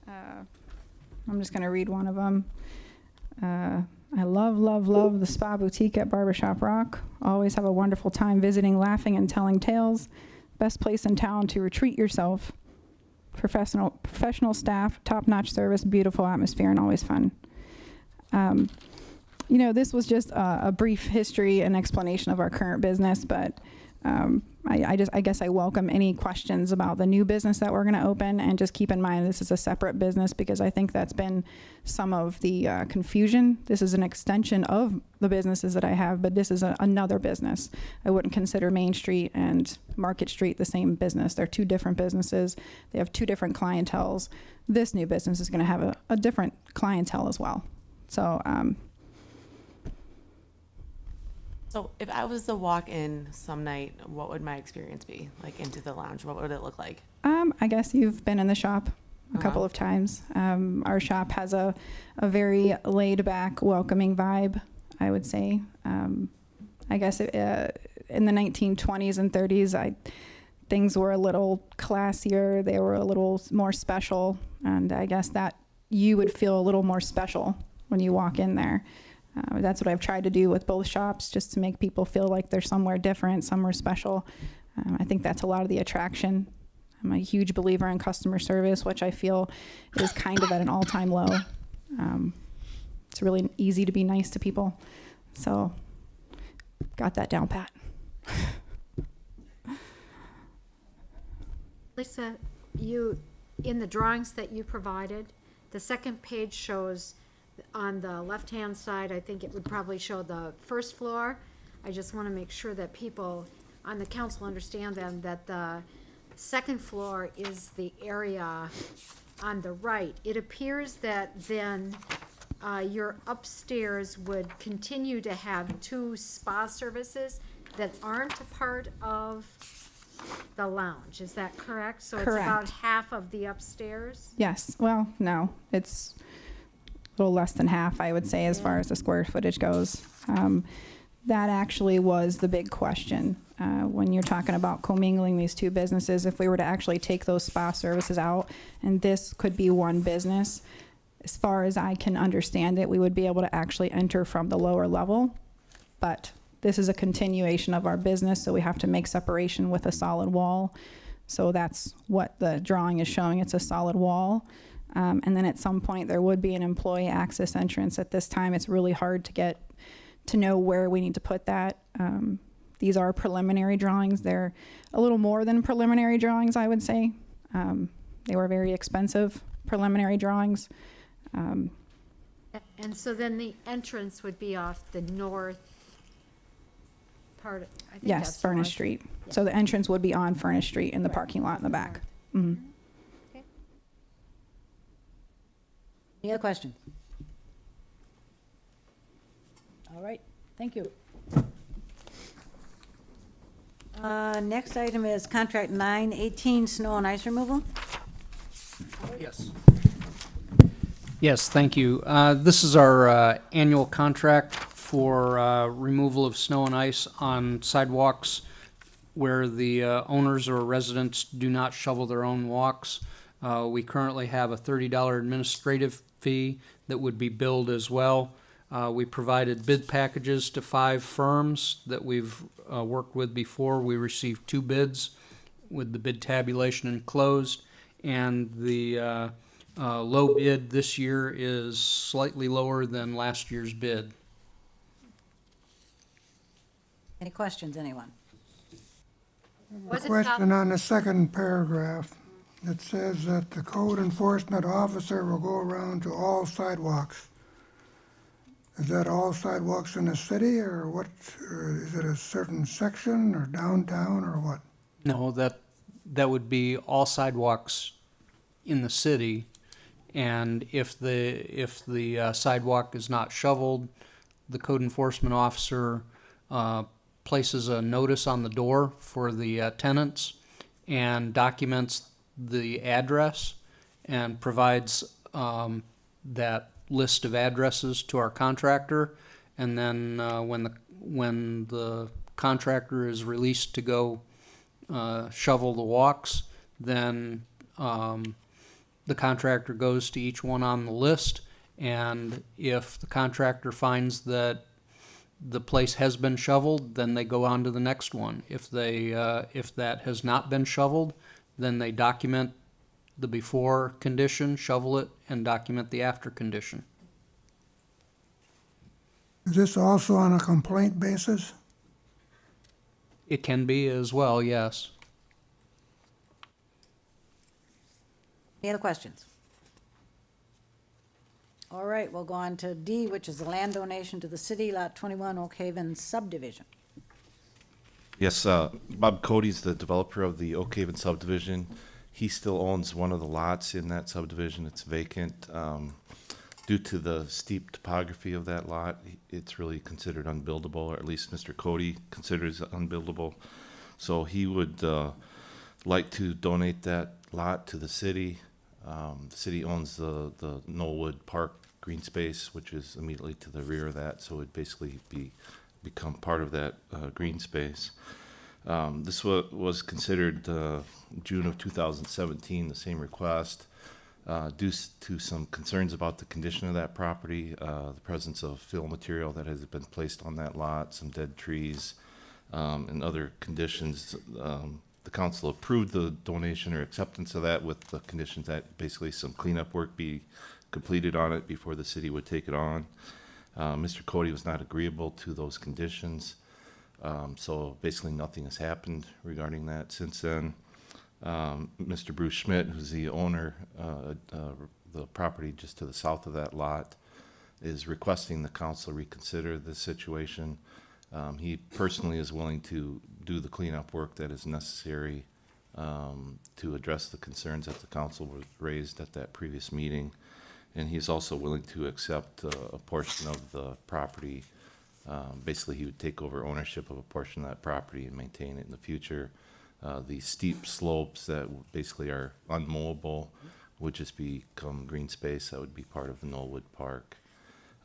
I'm just going to read one of them. I love, love, love the spa boutique at Barbershop Rock. Always have a wonderful time visiting, laughing, and telling tales. Best place in town to retreat yourself. Professional staff, top-notch service, beautiful atmosphere, and always fun. You know, this was just a brief history and explanation of our current business, but I guess I welcome any questions about the new business that we're going to open, and just keep in mind this is a separate business, because I think that's been some of the confusion. This is an extension of the businesses that I have, but this is another business. I wouldn't consider Main Street and Market Street the same business. They're two different businesses. They have two different clienteles. This new business is going to have a different clientele as well. So, So if I was to walk in some night, what would my experience be? Like into the lounge, what would it look like? I guess you've been in the shop a couple of times. Our shop has a very laid back, welcoming vibe, I would say. I guess in the 1920s and 30s, things were a little classier. They were a little more special. And I guess that you would feel a little more special when you walk in there. That's what I've tried to do with both shops, just to make people feel like they're somewhere different, somewhere special. I think that's a lot of the attraction. I'm a huge believer in customer service, which I feel is kind of at an all-time low. It's really easy to be nice to people. So, got that down pat. Lisa, in the drawings that you provided, the second page shows on the left-hand side, I think it would probably show the first floor. I just want to make sure that people on the council understand then that the second floor is the area on the right. It appears that then your upstairs would continue to have two spa services that aren't a part of the lounge. Is that correct? So it's about Correct. half of the upstairs? Yes. Well, no, it's a little less than half, I would say, as far as the square footage goes. That actually was the big question when you're talking about commingling these two businesses. If we were to actually take those spa services out, and this could be one business, as far as I can understand it, we would be able to actually enter from the lower level. But this is a continuation of our business, so we have to make separation with a solid wall. So that's what the drawing is showing. It's a solid wall. And then at some point, there would be an employee access entrance. At this time, it's really hard to get to know where we need to put that. These are preliminary drawings. They're a little more than preliminary drawings, I would say. They were very expensive preliminary drawings. And so then the entrance would be off the north part, I think Yes, that's Furnace north. Street. So the entrance would be on Furnace Street in the parking lot in the back. Mhm. Any other questions? All right, thank you. Next item is contract 918, snow and ice removal. Yes. Yes, thank you. This is our annual contract for removal of snow and ice on sidewalks where the owners or residents do not shovel their own walks. We currently have a $30 administrative fee that would be billed as well. We provided bid packages to 5 firms that we've worked with before. We received 2 bids with the bid tabulation enclosed, and the low bid this year is slightly lower than last year's bid. Any questions, anyone? A question on the second paragraph. It says that the code enforcement officer will go around to all sidewalks. Is that all sidewalks in the city, or what, or is it a certain section, or downtown, or what? No, that would be all sidewalks in the city, And if the sidewalk is not shoveled, the code enforcement officer places a notice on the door for the tenants and documents the address and provides that list of addresses to our contractor. And then when the contractor is released to go shovel the walks, then the contractor goes to each one on the list, and if the contractor finds that the place has been shoveled, then they go on to the next one. If that has not been shoveled, then they document the before condition, shovel it, and document the after condition. Is this also on a complaint basis? It can be as well, yes. Any other questions? All right, we'll go on to D, which is the land donation to the city, Lot 21, Oak Haven subdivision. Yes, Bob Cody's the developer of the Oak Haven subdivision. He still owns one of the lots in that subdivision. It's vacant. Due to the steep topography of that lot, it's really considered unbuildable, or at least Mr. Cody considers it unbuildable. So he would like to donate that lot to the city. The city owns the Knollwood Park green space, which is immediately to the rear of that, so it would basically become part of that green space. This was considered June of 2017, the same request. Due to some concerns about the condition of that property, the presence of fill material that has been placed on that lot, some dead trees, and other conditions, the council approved the donation or acceptance of that with the conditions that basically some cleanup work be completed on it before the city would take it on. Mr. Cody was not agreeable to those conditions, so basically nothing has happened regarding that since then. Mr. Bruce Schmidt, who's the owner of the property just to the south of that lot, is requesting the council reconsider this situation. He personally is willing to do the cleanup work that is necessary to address the concerns that the council raised at that previous meeting. And he's also willing to accept a portion of the property. Basically, he would take over ownership of a portion of that property and maintain it in the future. The steep slopes that basically are unmowable would just become green space that would be part of the Knollwood Park.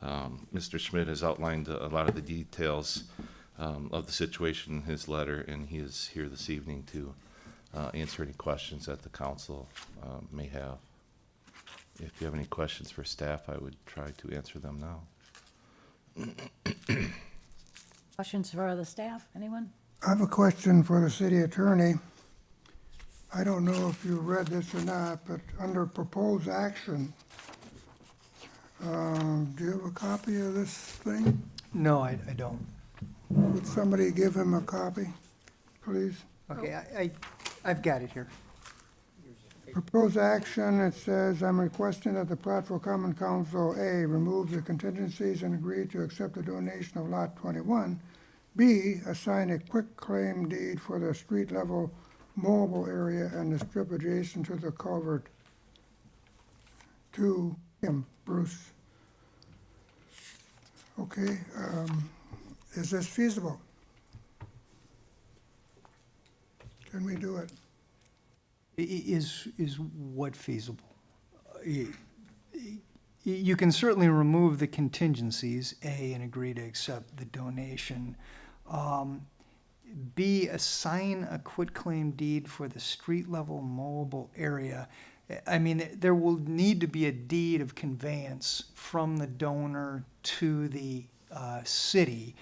Mr. Schmidt has outlined a lot of the details of the situation in his letter, and he is here this evening to answer any questions that the council may have. If you have any questions for staff, I would try to answer them now. Questions for the staff, anyone? I have a question for the city attorney. I don't know if you read this or not, but under proposed action, do you have a copy of this thing? No, I don't. Would somebody give him a copy, please? Okay, I've got it here. Proposed action, it says, I'm requesting that the Platteville Common Council, A, remove the contingencies and agree to accept the donation of Lot 21. B, assign a quitclaim deed for the street-level mowable area and the strip adjacent to the culvert to him, Bruce. Okay, is this feasible? Can we do it? Is what feasible? You can certainly remove the contingencies, A, and agree to accept the donation. B, assign a quitclaim deed for the street-level mowable area. I mean, there will need to be a deed of conveyance from the donor to the city.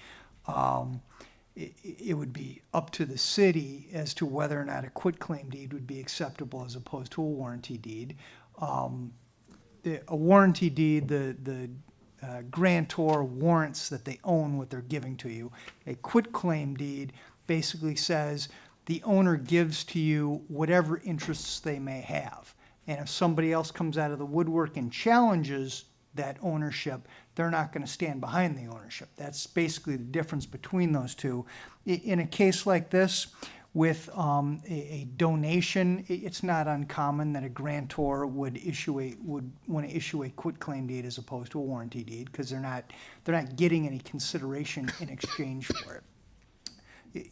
It would be up to the city as to whether or not a quitclaim deed would be acceptable as opposed to a warranty deed. A warranty deed, the grantor warrants that they own what they're giving to you. A quitclaim deed basically says the owner gives to you whatever interests they may have. And if somebody else comes out of the woodwork and challenges that ownership, they're not going to stand behind the ownership. That's basically the difference between those two. In a case like this, with a donation, it's not uncommon that a grantor would want to issue a quitclaim deed as opposed to a warranty deed, because they're not getting any consideration in exchange for it.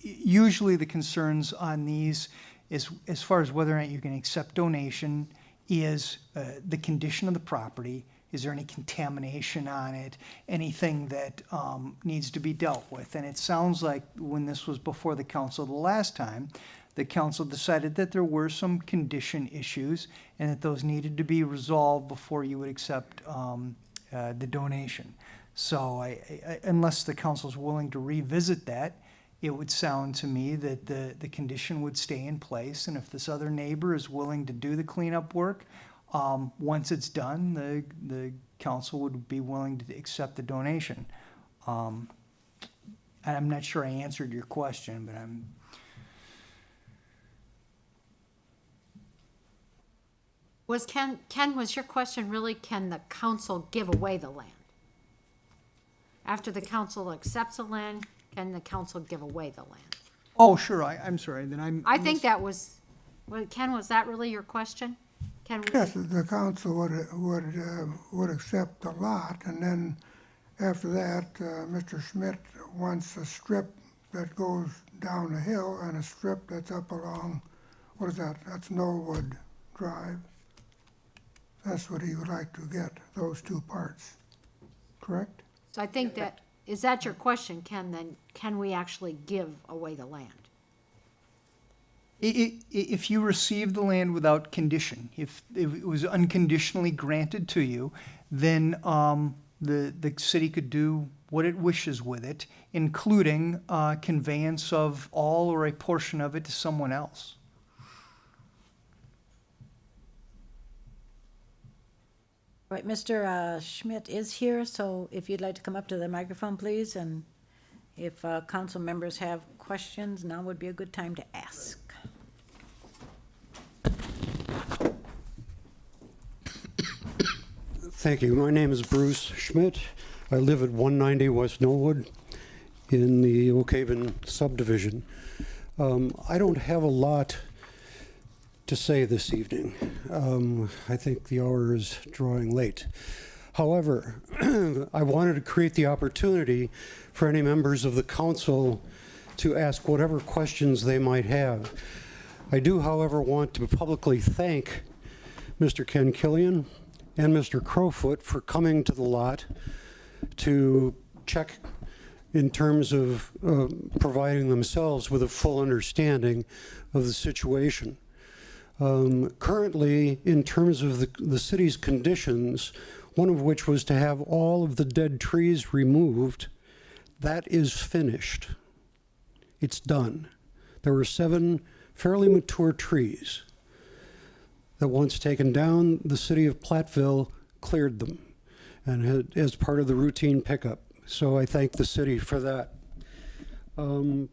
Usually the concerns on these is, as far as whether or not you can accept donation, is the condition of the property. Is there any contamination on it? Anything that needs to be dealt with? And it sounds like when this was before the council the last time, the council decided that there were some condition issues and that those needed to be resolved before you would accept the donation. So unless the council's willing to revisit that, it would sound to me that the condition would stay in place. And if this other neighbor is willing to do the cleanup work, once it's done, the council would be willing to accept the donation. And I'm not sure I answered your question, but Ken, was your question really, can the council give away the land? After the council accepts the land, can the council give away the land? Oh, sure, I'm sorry, then I think that was, Ken, was that really your question? Can we? Yes, the council would accept the lot, and then after that, Mr. Schmidt wants a strip that goes down the hill and a strip that's up along, what is that? That's Knollwood Drive. That's what he would like to get, those two parts, correct? So I think that, is that your question, Ken, then can we actually give away the land? If you receive the land without condition, if it was unconditionally granted to you, then the city could do what it wishes with it, including conveyance of all or a portion of it to someone else. Right, Mr. Schmidt is here, so if you'd like to come up to the microphone, please, and if council members have questions, now would be a good time to ask. Thank you. My name is Bruce Schmidt. I live at 190 West Knollwood in the Oak Haven subdivision. I don't have a lot to say this evening. I think the hour is drawing late. However, I wanted to create the opportunity for any members of the council to ask whatever questions they might have. I do, however, want to publicly thank Mr. Ken Killian and Mr. Crowfoot for coming to the lot to check in terms of providing themselves with a full understanding of the situation. Currently, in terms of the city's conditions, one of which was to have all of the dead trees removed, that is finished. It's done. There were 7 fairly mature trees that once taken down, the city of Platteville cleared them and had, as part of the routine pickup. So I thank the city for that.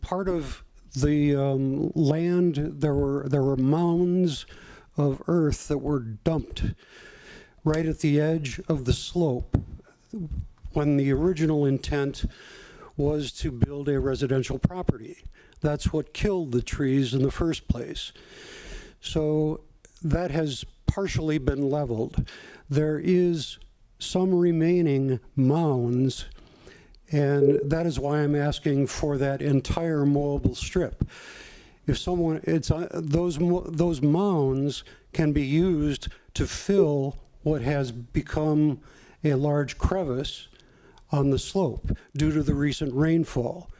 Part of the land, there were mounds of earth that were dumped right at the edge of the slope when the original intent was to build a residential property. That's what killed the trees in the first place. So that has partially been leveled. There is some remaining mounds, and that is why I'm asking for that entire mowable strip. If someone, those mounds can be used to fill what has become a large crevice on the slope due to the recent rainfall.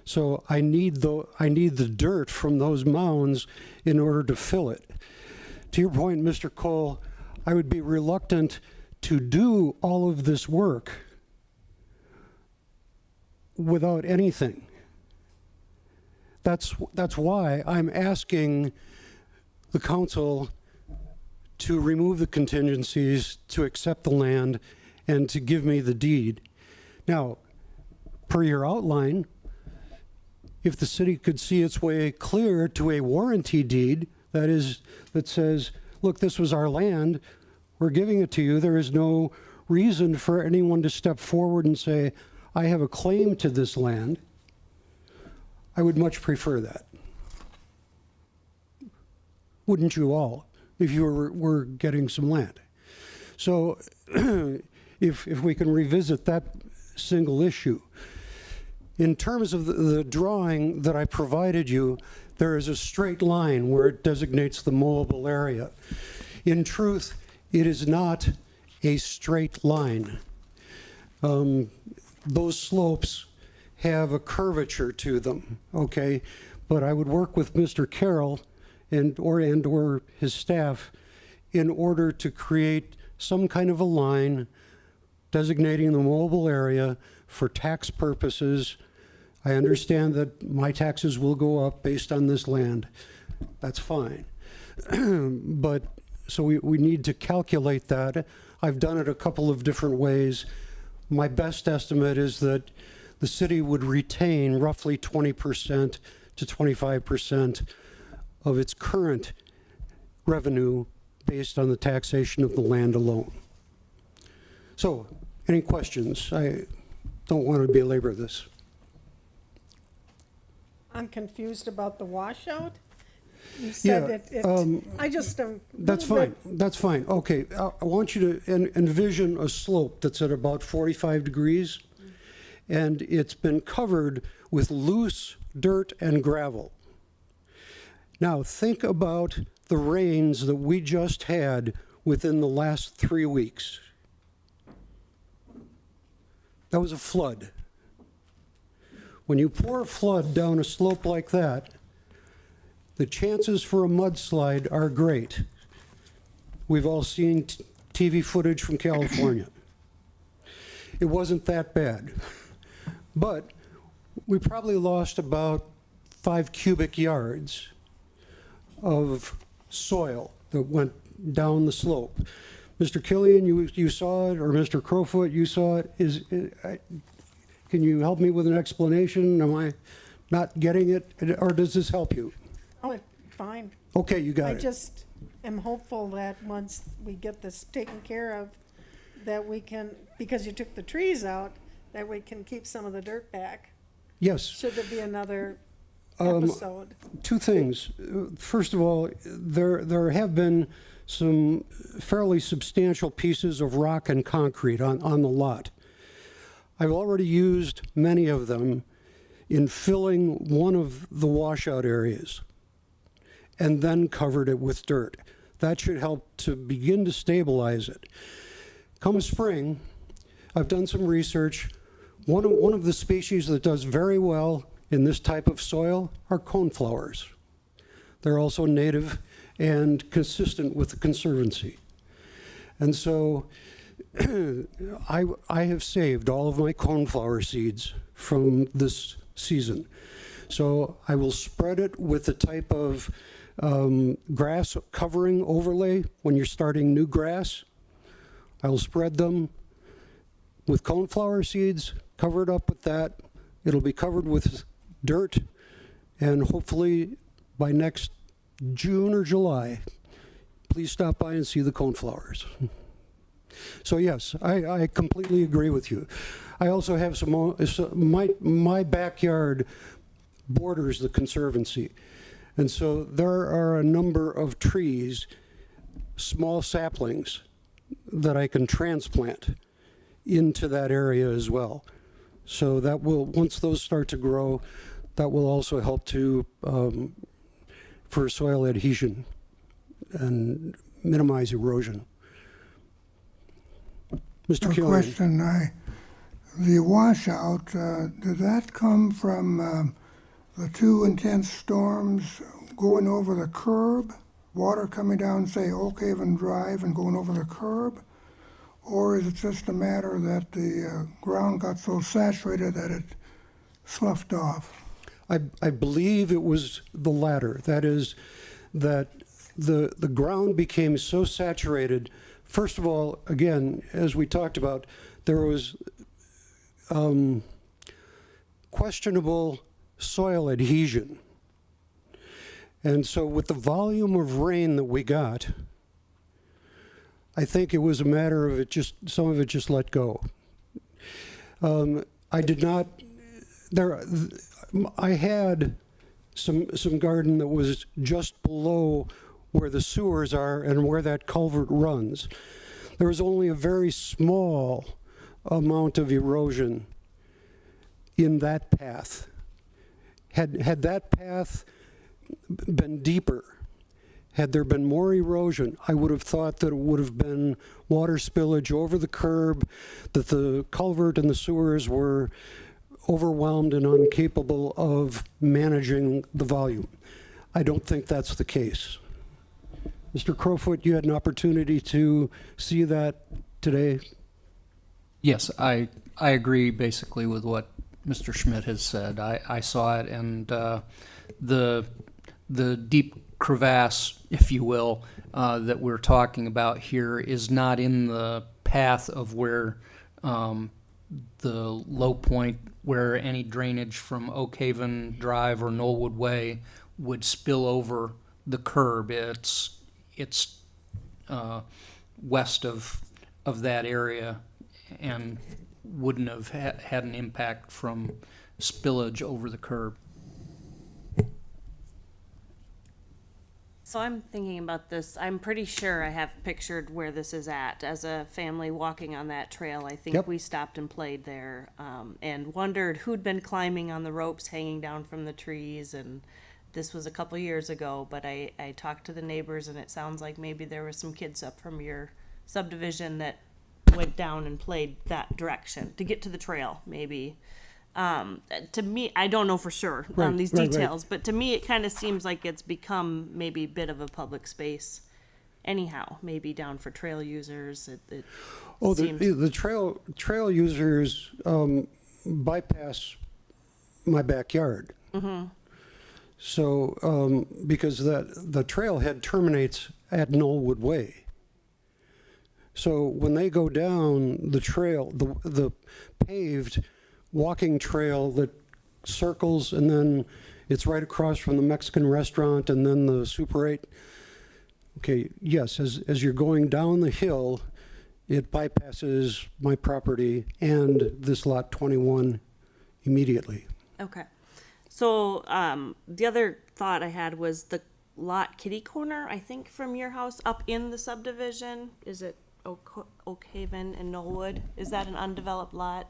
So I need the dirt from those mounds in order to fill it. To your point, Mr. Cole, I would be reluctant to do all of this work without anything. That's why I'm asking the council to remove the contingencies, to accept the land, and to give me the deed. Now, per your outline, if the city could see its way clear to a warranty deed, that says, look, this was our land, we're giving it to you, there is no reason for anyone to step forward and say, I have a claim to this land, I would much prefer that. Wouldn't you all, if you were getting some land? So if we can revisit that single issue. In terms of the drawing that I provided you, there is a straight line where it designates the mowable area. In truth, it is not a straight line. Those slopes have a curvature to them, okay? But I would work with Mr. Carroll or his staff in order to create some kind of a line designating the mowable area for tax purposes. I understand that my taxes will go up based on this land. That's fine. But, so we need to calculate that. I've done it a couple of different ways. My best estimate is that the city would retain roughly 20% to 25% of its current revenue based on the taxation of the land alone. So, any questions? I don't want to belabor this. I'm confused about the washout. You Yeah, said I just am. That's fine. That's fine. Okay, I want you to envision a slope that's at about 45 degrees, and it's been covered with loose dirt and gravel. Now, think about the rains that we just had within the last 3 weeks. That was a flood. When you pour a flood down a slope like that, the chances for a mudslide are great. We've all seen TV footage from California. It wasn't that bad. But we probably lost about 5 cubic yards of soil that went down the slope. Mr. Killian, you saw it, or Mr. Crowfoot, you saw it. Can you help me with an explanation? Am I not getting it, or does this help you? Oh, it's fine. Okay, you got it. I just am hopeful that once we get this taken care of, that we can, because you took the trees out, that we can keep some of the dirt back. Yes. Should there be another episode? 2 things. First of all, there have been some fairly substantial pieces of rock and concrete on the lot. I've already used many of them in filling one of the washout areas and then covered it with dirt. That should help to begin to stabilize it. Come spring, I've done some research. One of the species that does very well in this type of soil are coneflowers. They're also native and consistent with the Conservancy. And so I have saved all of my coneflower seeds from this season. So I will spread it with the type of grass covering overlay when you're starting new grass. I will spread them with coneflower seeds, cover it up with that. It'll be covered with dirt, and hopefully by next June or July, please stop by and see the coneflowers. So yes, I completely agree with you. I also have my backyard borders the Conservancy. And so there are a number of trees, small saplings, that I can transplant into that area as well. So that will, once those start to grow, that will also help to, for soil adhesion and minimize erosion. Mr. A Killian. question, the washout, did that come from the 2 intense storms going over the curb? Water coming down, say, Oak Haven Drive and going over the curb? Or is it just a matter that the ground got so saturated that it sloughed off? I believe it was the latter. That is, that the ground became so saturated. First of all, again, as we talked about, there was questionable soil adhesion. And so with the volume of rain that we got, I think it was a matter of some of it just let go. I did not, I had some garden that was just below where the sewers are and where that culvert runs. There was only a very small amount of erosion in that path. Had that path been deeper, had there been more erosion, I would have thought that it would have been water spillage over the curb, that the culvert and the sewers were overwhelmed and incapable of managing the volume. I don't think that's the case. Mr. Crowfoot, you had an opportunity to see that today. Yes, I agree basically with what Mr. Schmidt has said. I saw it, and the deep crevasse, if you will, that we're talking about here is not in the path of where the low point where any drainage from Oak Haven Drive or Knollwood Way would spill over the curb. It's west of that area and wouldn't have had an impact from spillage over the curb. So I'm thinking about this. I'm pretty sure I have pictured where this is at as a family walking on that trail. I think Yep. we stopped and played there, and wondered who'd been climbing on the ropes hanging down from the trees. And this was a couple years ago, but I talked to the neighbors, and it sounds like maybe there were some kids up from your subdivision that went down and played that direction to get to the trail, maybe. To me, I don't know for sure on Right, these right. details, but to me, it kind of seems like it's become maybe a bit of a public space anyhow, maybe down for trail users. It Oh, seems. the trail users bypass my backyard. Mm-hmm. So, because the trailhead terminates at Knollwood Way. So when they go down the trail, the paved walking trail that circles, and then it's right across from the Mexican restaurant and then the Super 8. Okay, yes, as you're going down the hill, it bypasses my property and this lot 21 immediately. Okay. So the other thought I had was the lot kitty corner, I think, from your house up in the subdivision. Is it Oak Haven and Knollwood? Is that an undeveloped lot?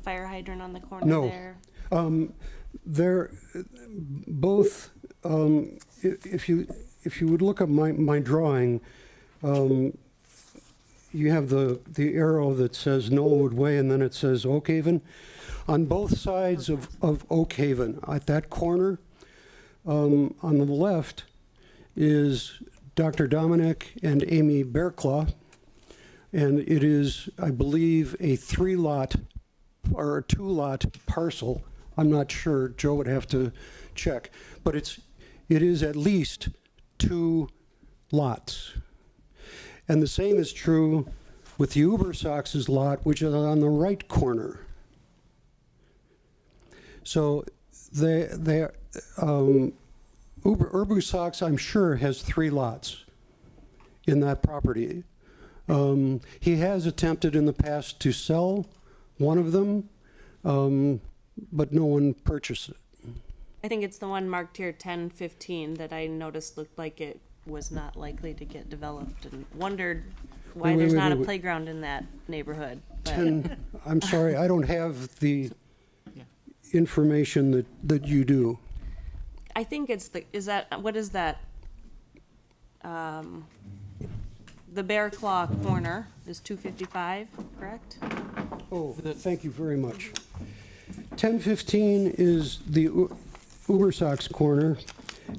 Fire hydrant on the corner No. there? They're both, if you would look at my drawing, you have the arrow that says Knollwood Way, and then it says Oak Haven. On both sides of Oak Haven, at that corner, on the left is Dr. Dominic and Amy Bearclaw, and it is, I believe, a 3-lot or a 2-lot parcel. I'm not sure. Joe would have to check, but it is at least 2 lots. And the same is true with the Ubersox's lot, which is on the right corner. So Ubersox, I'm sure, has 3 lots in that property. He has attempted in the past to sell one of them, but no one purchased it. I think it's the one marked here 1015 that I noticed looked like it was not likely to get developed, and wondered why there's not a playground in that neighborhood. But I'm sorry, I don't have the information that you do. I think it's what is that? The Bear Claw corner is 255, correct? Oh, thank you very much. 1015 is the Ubersox corner,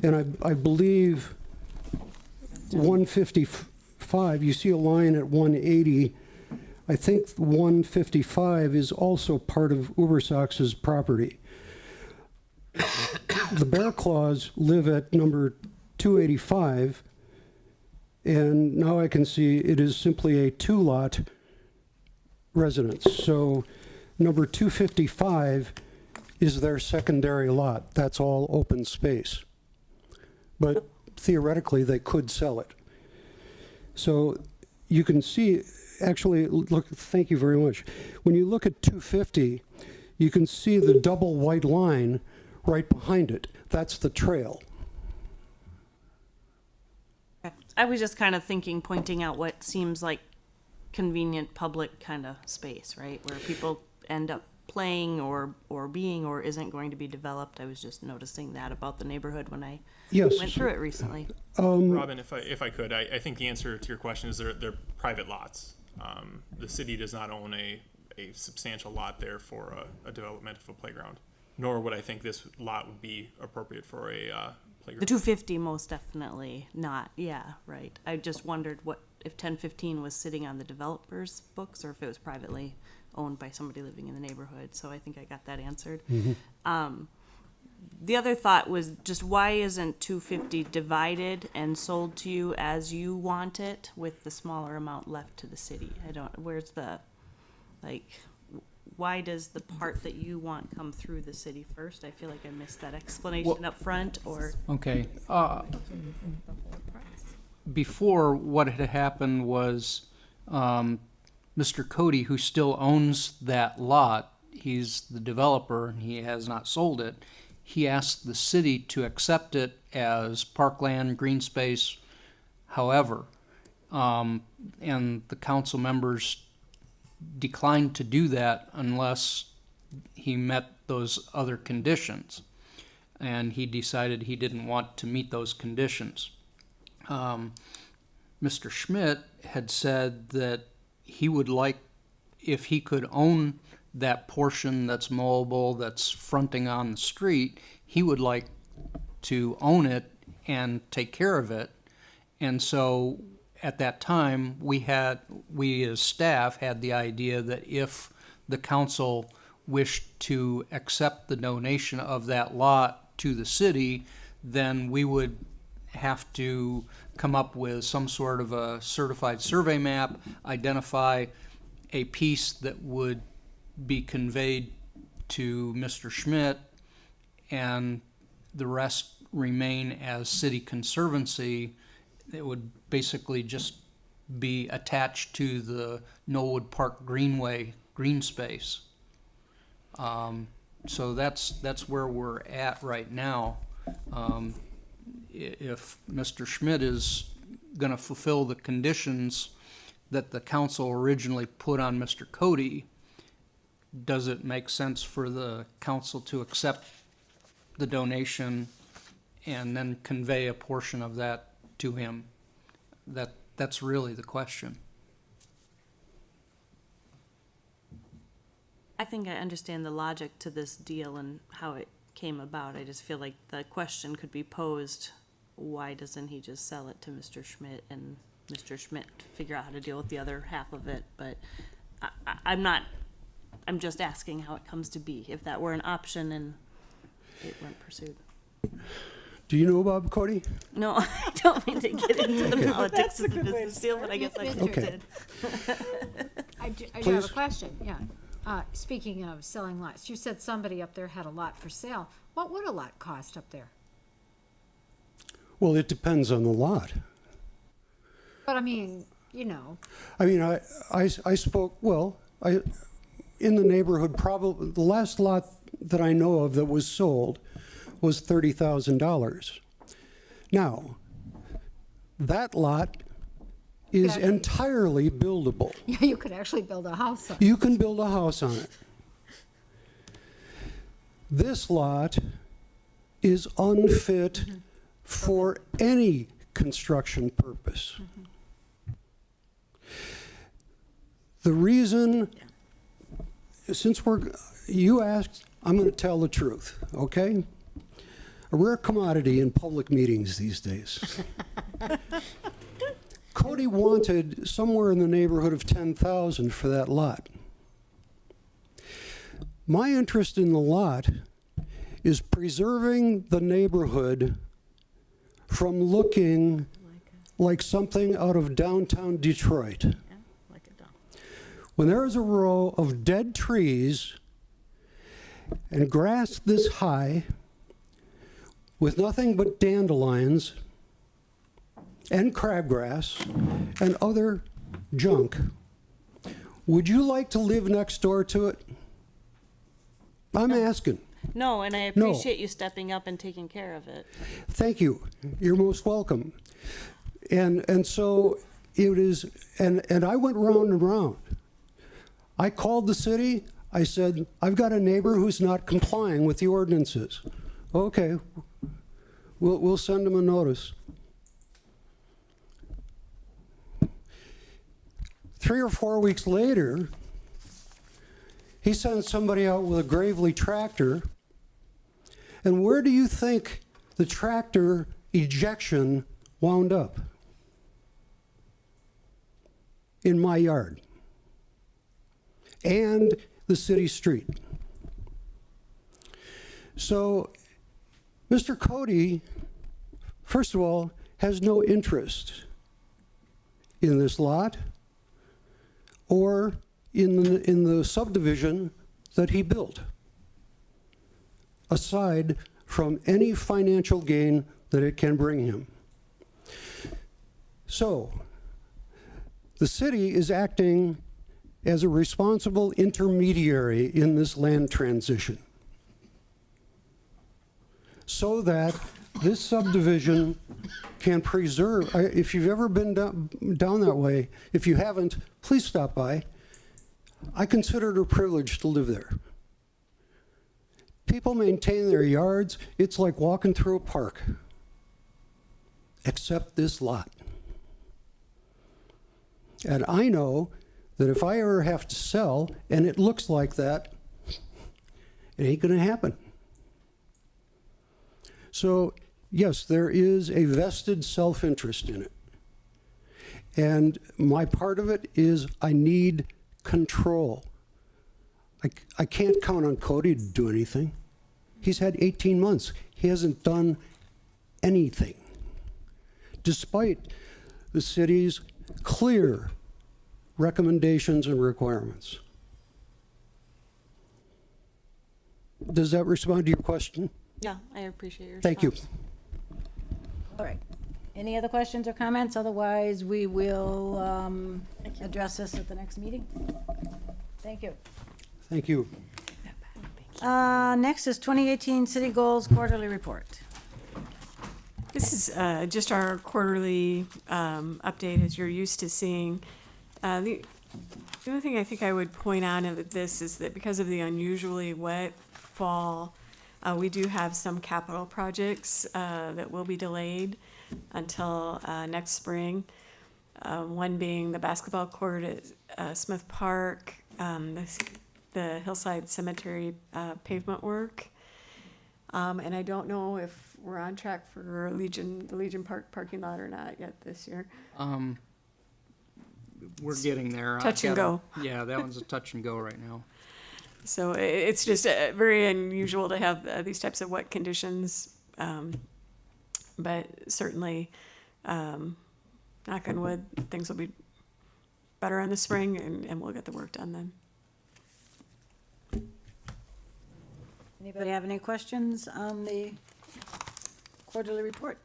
and I believe 155, you see a line at 180. I think 155 is also part of Ubersox's property. The Bear Claws live at number 285, and now I can see it is simply a 2-lot residence. So number 255 is their secondary lot. That's all open space. But theoretically, they could sell it. So you can see, actually, look, thank you very much. When you look at 250, you can see the double white line right behind it. That's the trail. I was just kind of thinking, pointing out what seems like convenient public kind of space, right? Where people end up playing or being or isn't going to be developed. I was just noticing that about the neighborhood when I Yes. went through it recently. Robin, if I could, I think the answer to your question is they're private lots. The city does not own a substantial lot there for a development of a playground, nor would I think this lot would be appropriate for a playground. The 250 most definitely not. Yeah, right. I just wondered what if 1015 was sitting on the developer's books or if it was privately owned by somebody living in the neighborhood. So I think I got that answered. The other thought was just why isn't 250 divided and sold to you as you want it with the smaller amount left to the city? Where's the, like, why does the part that you want come through the city first? I feel like I missed that explanation up front, or. Okay. Before, what had happened was Mr. Cody, who still owns that lot, he's the developer, and he has not sold it. He asked the city to accept it as parkland, green space, however. And the council members declined to do that unless he met those other conditions. And he decided he didn't want to meet those conditions. Mr. Schmidt had said that he would like, if he could own that portion that's mowable, that's fronting on the street, he would like to own it and take care of it. And so at that time, we as staff had the idea that if the council wished to accept the donation of that lot to the city, then we would have to come up with some sort of a certified survey map, identify a piece that would be conveyed to Mr. Schmidt, and the rest remain as city conservancy. It would basically just be attached to the Knollwood Park Greenway green space. So that's where we're at right now. If Mr. Schmidt is going to fulfill the conditions that the council originally put on Mr. Cody, does it make sense for the council to accept the donation and then convey a portion of that to him? That's really the question. I think I understand the logic to this deal and how it came about. I just feel like the question could be posed, why doesn't he just sell it to Mr. Schmidt and Mr. Schmidt figure out how to deal with the other half of it? But I'm just asking how it comes to be, if that were an option and it weren't pursued. Do you know Bob Cody? No, I don't mean to get into the politics of the business deal, but I guess I just Okay. did. I do have Please. a question, yeah. Speaking of selling lots, you said somebody up there had a lot for sale. What would a lot cost up there? Well, it depends on the lot. But I mean, you know, I mean, I spoke, in the neighborhood, probably, the last lot that I know of that was sold was $30,000. Now, that lot is Yeah. entirely buildable. yeah, you could actually build a house on it. You can build a house on it. This lot is unfit for any construction purpose. The reason, since you asked, I'm going to tell the truth, okay? A rare commodity in public meetings these days. Cody wanted somewhere in the neighborhood of $10,000 for that lot. My interest in the lot is preserving the neighborhood from looking like something out of downtown Detroit. When there is a row of dead trees and grass this high with nothing but dandelions and crabgrass and other junk, would you like to live next door to it? I'm asking. No, and I No. appreciate you stepping up and taking care of it. Thank you. You're most welcome. And so it is, and I went round and round. I called the city. I said, I've got a neighbor who's not complying with the ordinances. Okay, we'll send him a notice. 3 or 4 weeks later, he sends somebody out with a Gravely tractor. And where do you think the tractor ejection wound up? In my yard. And the city street. So, Mr. Cody, first of all, has no interest in this lot or in the subdivision that he built, aside from any financial gain that it can bring him. So, the city is acting as a responsible intermediary in this land transition so that this subdivision can preserve, if you've ever been down that way, if you haven't, please stop by. I consider it a privilege to live there. People maintain their yards. It's like walking through a park, except this lot. And I know that if I ever have to sell, and it looks like that, it ain't gonna happen. So, yes, there is a vested self-interest in it. And my part of it is I need control. I can't count on Cody to do anything. He's had 18 months. He hasn't done anything, despite the city's clear recommendations and requirements. Does that respond to your question? Yeah, I appreciate your Thank you. response. All right. Any other questions or comments? Otherwise, we will address this at the next meeting. Thank you. Thank you. Next is 2018 City Goals Quarterly Report. This is just our quarterly update, as you're used to seeing. The only thing I think I would point out of this is that because of the unusually wet fall, we do have some capital projects that will be delayed until next spring. One being the basketball court at Smith Park, the Hillside Cemetery pavement work. And I don't know if we're on track for the Legion Park parking lot or not yet this year. We're getting there. Touch and go. Yeah, that one's a touch and go right now. So it's just very unusual to have these types of wet conditions. But certainly, knock on wood, things will be better in the spring and we'll get the work done then. Anybody have any questions on the quarterly report?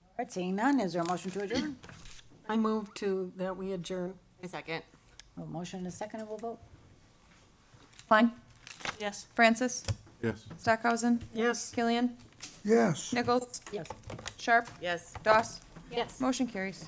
All right, seeing none, is there a motion to adjourn? I move that we adjourn. A second. A motion and a second, and we'll vote. Klein? Yes. Francis? Yes. Stockhausen? Yes. Killian? Yes. Nichols? Yes. Sharp? Yes. Doss? Yes. Motion carries.